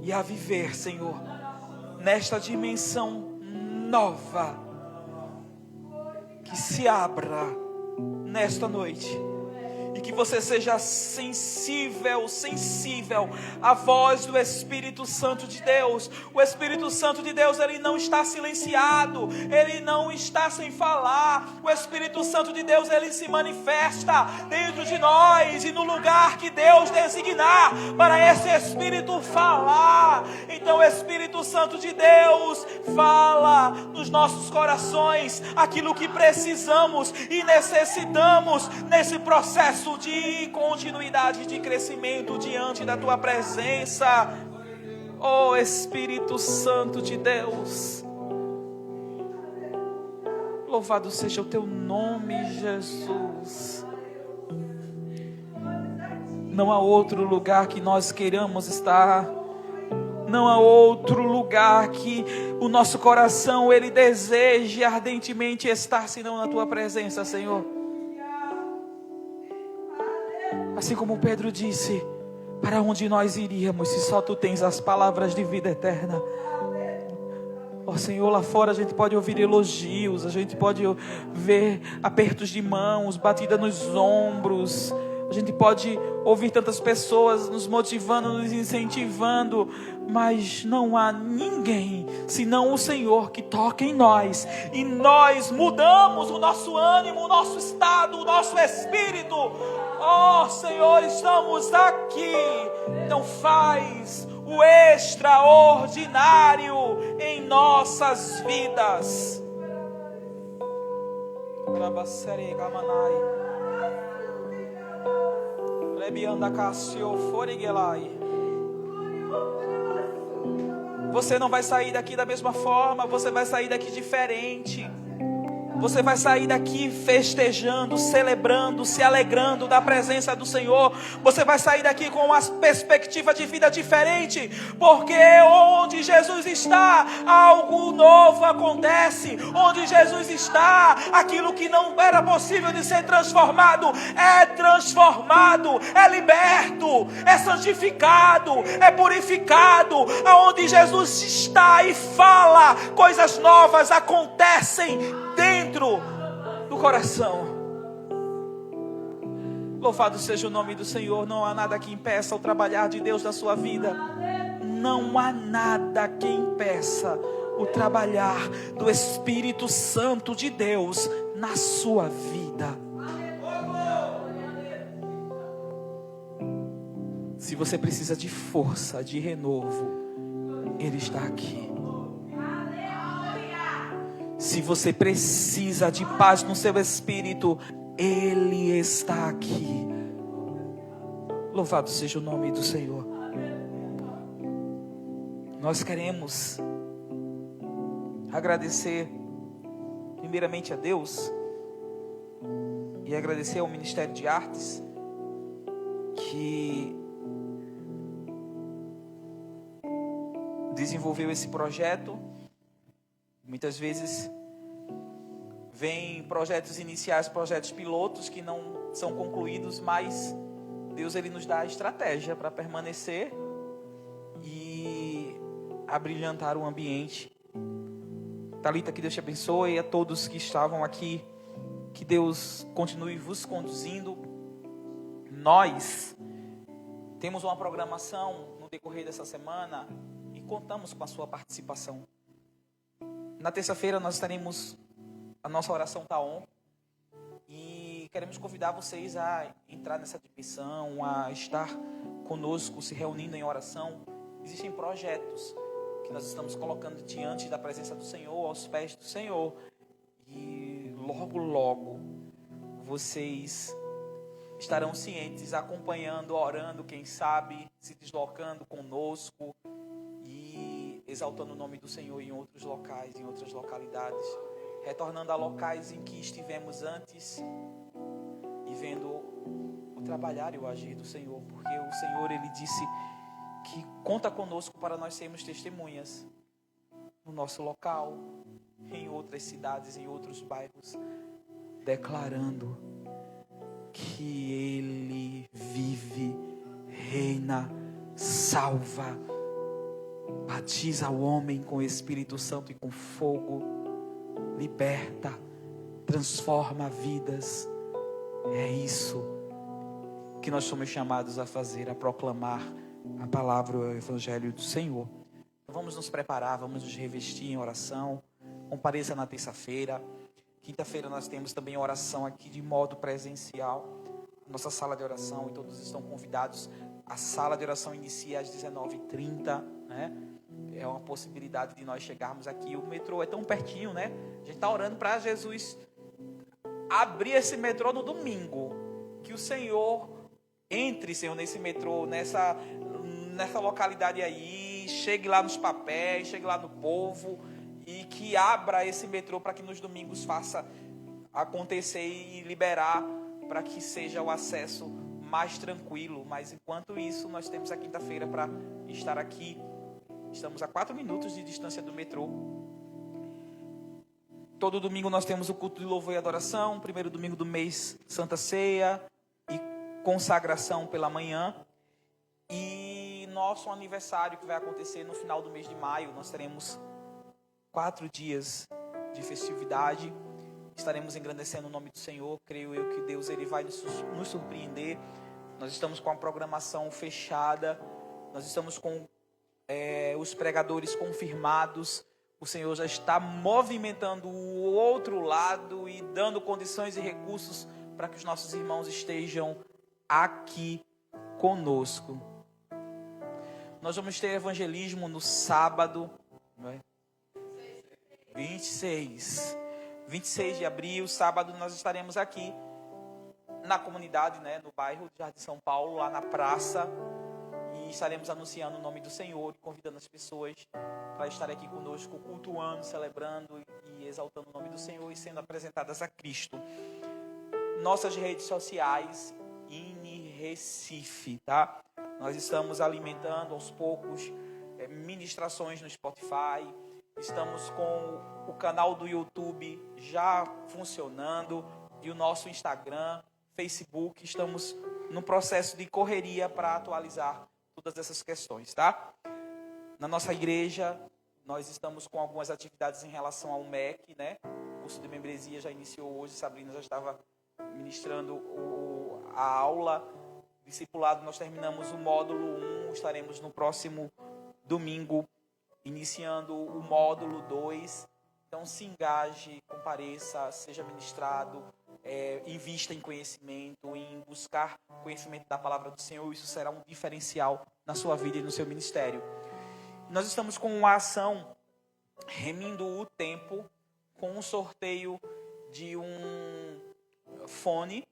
e a viver, Senhor, nesta dimensão nova que se abra nesta noite. E que você seja sensível à voz do Espírito Santo de Deus. O Espírito Santo de Deus, ele não está silenciado, ele não está sem falar. O Espírito Santo de Deus, ele se manifesta dentro de nós e no lugar que Deus designar para esse Espírito falar. Então o Espírito Santo de Deus fala nos nossos corações aquilo que precisamos e necessitamos nesse processo de continuidade, de crescimento diante da tua presença. Oh Espírito Santo de Deus, louvado seja o teu nome, Jesus. Não há outro lugar que nós queiramos estar, não há outro lugar que o nosso coração ele deseje ardentemente estar senão na tua presença, Senhor. Assim como Pedro disse, para onde nós iríamos se só tu tens as palavras de vida eterna? Ó Senhor, lá fora a gente pode ouvir elogios, a gente pode ver apertos de mãos, batida nos ombros, a gente pode ouvir tantas pessoas nos motivando, nos incentivando, mas não há ninguém senão o Senhor que toca em nós, e nós mudamos o nosso ânimo, o nosso estado, o nosso espírito. Oh Senhor, estamos aqui, então faz o extraordinário em nossas vidas. Você não vai sair daqui da mesma forma, você vai sair daqui diferente. Você vai sair daqui festejando, celebrando, se alegrando da presença do Senhor. Você vai sair daqui com uma perspectiva de vida diferente, porque onde Jesus está, algo novo acontece. Onde Jesus está, aquilo que não era possível de ser transformado, é liberto, é santificado, é purificado. Aonde Jesus está e fala, coisas novas acontecem dentro do coração. Louvado seja o nome do Senhor. Não há nada que impeça o trabalhar de Deus na sua vida. Não há nada que impeça o trabalhar do Espírito Santo de Deus na sua vida. Se você precisa de força, de renovo, Ele está aqui. Se você precisa de paz no seu espírito, Ele está aqui. Louvado seja o nome do Senhor. Nós queremos agradecer primeiramente a Deus e agradecer ao Ministério de Artes que desenvolveu esse projeto. Muitas vezes vem projetos iniciais, projetos pilotos que não são concluídos, mas Deus ele nos dá a estratégia para permanecer e abrilhantar o ambiente. Thalita, que Deus te abençoe, a todos que estavam aqui, que Deus continue vos conduzindo. Nós temos uma programação no decorrer dessa semana e contamos com a sua participação. Na terça-feira nós estaremos, a nossa oração está on, e queremos convidar vocês a entrar nessa dimensão, a estar conosco, se reunindo em oração. Existem projetos que nós estamos colocando diante da presença do Senhor, aos pés do Senhor, e logo vocês estarão cientes, acompanhando, orando, quem sabe, se deslocando conosco e exaltando o nome do Senhor em outros locais, em outras localidades, retornando a locais em que estivemos antes e vendo o trabalhar e o agir do Senhor, porque o Senhor, Ele disse que conta conosco para nós sermos testemunhas no nosso local, em outras cidades, em outros bairros, declarando que Ele vive, reina, salva, batiza o homem com o Espírito Santo e com fogo, liberta, transforma vidas. É isso que nós somos chamados a fazer, a proclamar a palavra, o evangelho do Senhor. Então vamos nos preparar, vamos nos revestir em oração. Compareça na terça-feira. Quinta-feira nós temos também oração aqui de modo presencial. Nossa sala de oração, e todos estão convidados. A sala de oração inicia às 19h30, né? É uma possibilidade de nós chegarmos aqui. O metrô é tão pertinho, né? A gente está orando para Jesus abrir esse metrô no domingo. Que o Senhor entre, Senhor, nesse metrô, nessa localidade aí. Chegue lá nos papéis, chegue lá no povo. E que abra esse metrô para que nos domingos faça acontecer e liberar para que seja o acesso mais tranquilo. Mas enquanto isso, nós temos a quinta-feira para estar aqui. Estamos a 4 minutos de distância do metrô. Todo domingo nós temos o culto de louvor e adoração. Primeiro domingo do mês, Santa Ceia e consagração pela manhã. E nosso aniversário, que vai acontecer no final do mês de maio, nós teremos 4 dias de festividade. Estaremos engrandecendo o nome do Senhor. Creio eu que Deus ele vai nos surpreender. Nós estamos com a programação fechada. Nós estamos com os pregadores confirmados. O Senhor já está movimentando o outro lado e dando condições e recursos para que os nossos irmãos estejam aqui conosco. Nós vamos ter evangelismo no sábado, não é? 26 de abril, sábado, nós estaremos aqui na comunidade, né, no bairro de Jardim São Paulo, lá na praça, e estaremos anunciando o nome do Senhor, convidando as pessoas para estarem aqui conosco, cultuando, celebrando e exaltando o nome do Senhor e sendo apresentadas a Cristo. Nossas redes sociais, INE Recife, tá? Nós estamos alimentando aos poucos ministrações no Spotify. Estamos com o canal do YouTube já funcionando e o nosso Instagram, Facebook. Estamos no processo de correria para atualizar todas essas questões, tá? Na nossa igreja, nós estamos com algumas atividades em relação ao MEC, né? O curso de membresia já iniciou hoje, Sabrina já estava ministrando a aula. Discipulado, nós terminamos o módulo 1, estaremos no próximo domingo iniciando o módulo 2, então se engaje, compareça, seja ministrado, invista em conhecimento, em buscar conhecimento da palavra do Senhor. Isso será um diferencial na sua vida e no seu ministério. Nós estamos com uma ação Remindo o Tempo, com um sorteio de um fone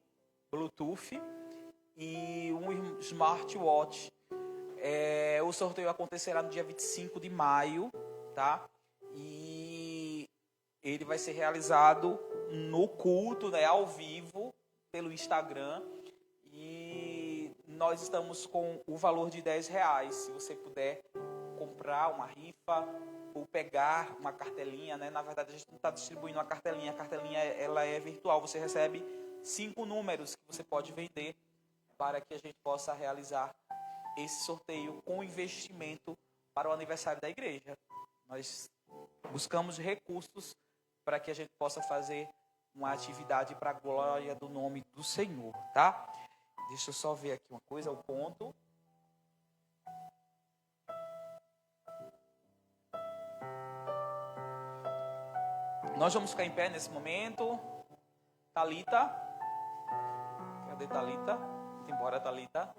Bluetooth e um smartwatch. O sorteio acontecerá no dia 25 de maio, tá? E ele vai ser realizado no culto, né, ao vivo, pelo Instagram. E nós estamos com o valor de R$10. Se você puder comprar uma rifa ou pegar uma cartelinha, né? Na verdade, a gente não está distribuindo uma cartelinha. A cartelinha ela é virtual. Você recebe 5 números que você pode vender para que a gente possa realizar esse sorteio com investimento para o aniversário da igreja. Nós buscamos recursos para que a gente possa fazer uma atividade para a glória do nome do Senhor, tá? Deixa eu só ver aqui uma coisa, o ponto. Nós vamos ficar em pé nesse momento. Thalita. Cadê Thalita? Muito embora, Thalita.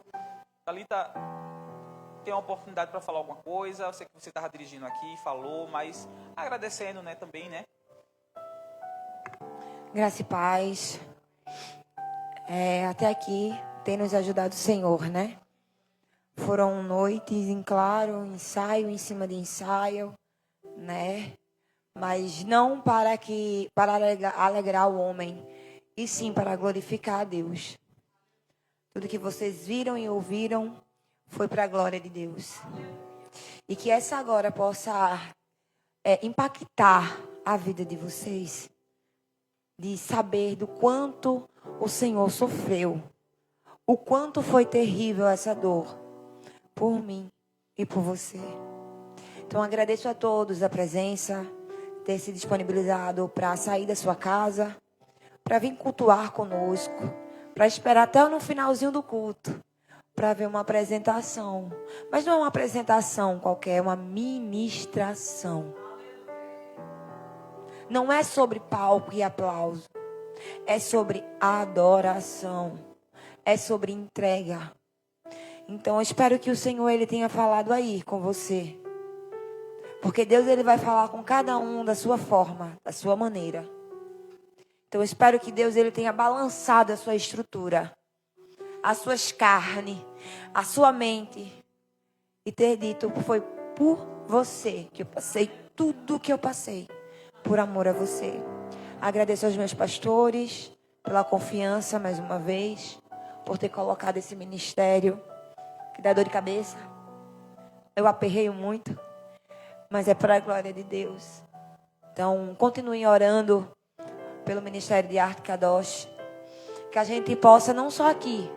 Thalita, tem uma oportunidade para falar alguma coisa. Eu sei que você estava dirigindo aqui, falou, mas agradecendo, né, também, né? Graça e paz. Até aqui tem nos ajudado o Senhor, né? Foram noites em claro, ensaio em cima de ensaio, né? Mas não para alegrar o homem, e sim para glorificar a Deus. Tudo que vocês viram e ouviram foi para a glória de Deus. E que essa agora possa impactar a vida de vocês, de saber do quanto o Senhor sofreu, o quanto foi terrível essa dor, por mim e por você. Então agradeço a todos a presença, ter se disponibilizado para sair da sua casa, para vir cultuar conosco, para esperar até no finalzinho do culto para ver uma apresentação. Mas não é uma apresentação qualquer, é uma ministração. Não é sobre palco e aplauso. É sobre adoração. É sobre entrega. Então eu espero que o Senhor ele tenha falado aí com você. Porque Deus ele vai falar com cada um da sua forma, da sua maneira. Então eu espero que Deus ele tenha balançado a sua estrutura, as suas carnes, a sua mente. E ter dito, foi por você que eu passei tudo o que eu passei. Por amor a você. Agradeço aos meus pastores pela confiança mais uma vez. Por ter colocado esse ministério que dá dor de cabeça. Eu aperreio muito. Mas é para a glória de Deus. Então, continuem orando pelo Ministério de Arte Kadosh. Que a gente possa, não só aqui,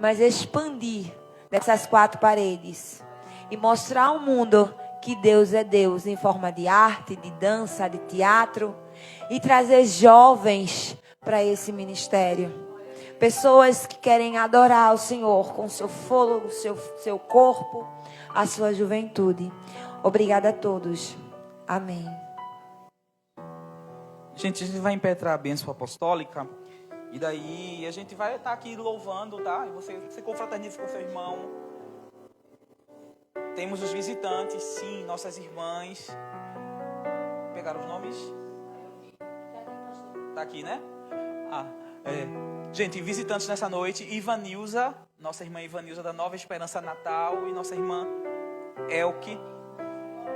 mas expandir dessas 4 paredes. E mostrar ao mundo que Deus é Deus em forma de arte, de dança, de teatro. E trazer jovens para esse ministério. Pessoas que querem adorar o Senhor com seu fôlego, seu corpo, a sua juventude. Obrigada a todos. Amém. Gente, a gente vai impetrar a bênção apostólica. E daí a gente vai estar aqui louvando, tá? E você confraterniza com seu irmão. Temos os visitantes, sim, nossas irmãs. Pegaram os nomes? Tá aqui, né? Gente, visitantes nessa noite, Ivanilza, nossa irmã Ivanilza da Nova Esperança Natal e nossa irmã Elke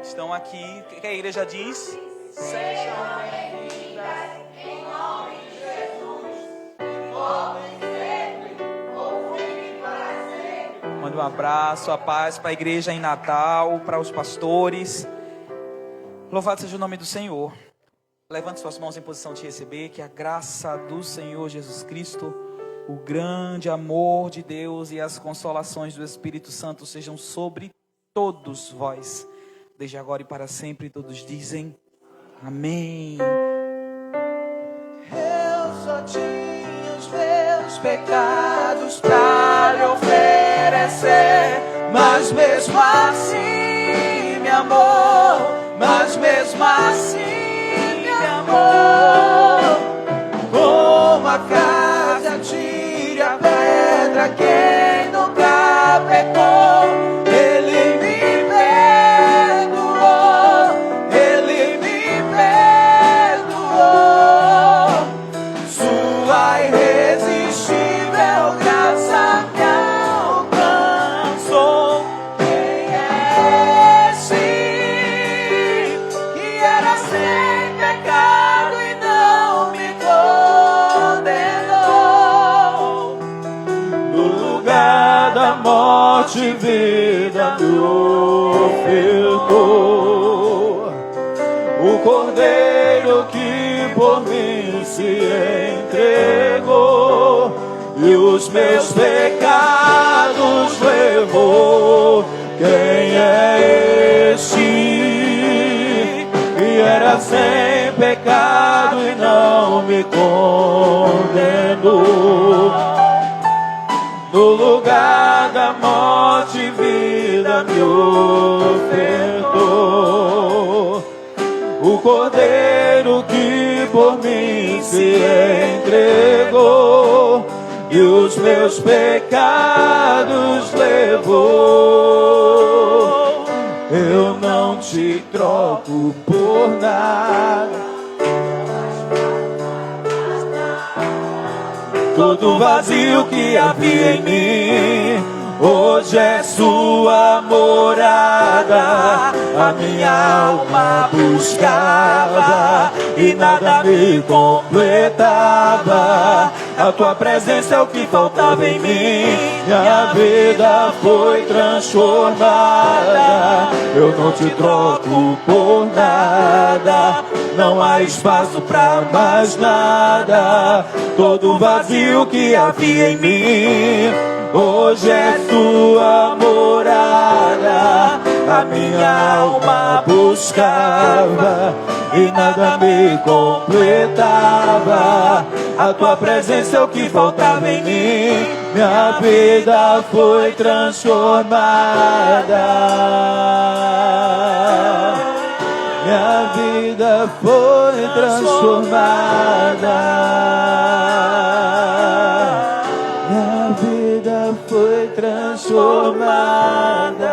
estão aqui. O que a igreja diz? Sejam bem-vindas em nome de Jesus. Manda um abraço, a paz para a igreja em Natal, para os pastores. Louvado seja o nome do Senhor. Levante suas mãos em posição de receber. Que a graça do Senhor Jesus Cristo, o grande amor de Deus e as consolações do Espírito Santo sejam sobre todos vós, desde agora e para sempre. Todos dizem amém. Eu só tinha os meus pecados pra lhe oferecer, mas mesmo assim me amou, mas mesmo assim me amou. Como a casa tire a pedra, quem nunca pecou, Ele me perdoou, Ele me perdoou. Sua irresistível graça me alcançou. Quem é esse que era sem pecado e não me condenou? No lugar da morte, vida me ofertou. O Cordeiro que por mim se entregou e os meus pecados levou. Quem é este que era sem pecado e não me condenou? No lugar da morte, vida me ofertou. O Cordeiro que por mim se entregou e os meus pecados levou. Eu não te troco por nada. Todo vazio que havia em mim hoje é sua morada. A minha alma buscava e nada me completava. A tua presença é o que faltava em mim. Minha vida foi transformada. Eu não te troco por nada. Não há espaço pra mais nada. Todo vazio que havia em mim hoje é tua morada. A minha alma buscava e nada me completava. A tua presença é o que faltava em mim. Minha vida foi transformada. Minha vida foi transformada. Minha vida foi transformada.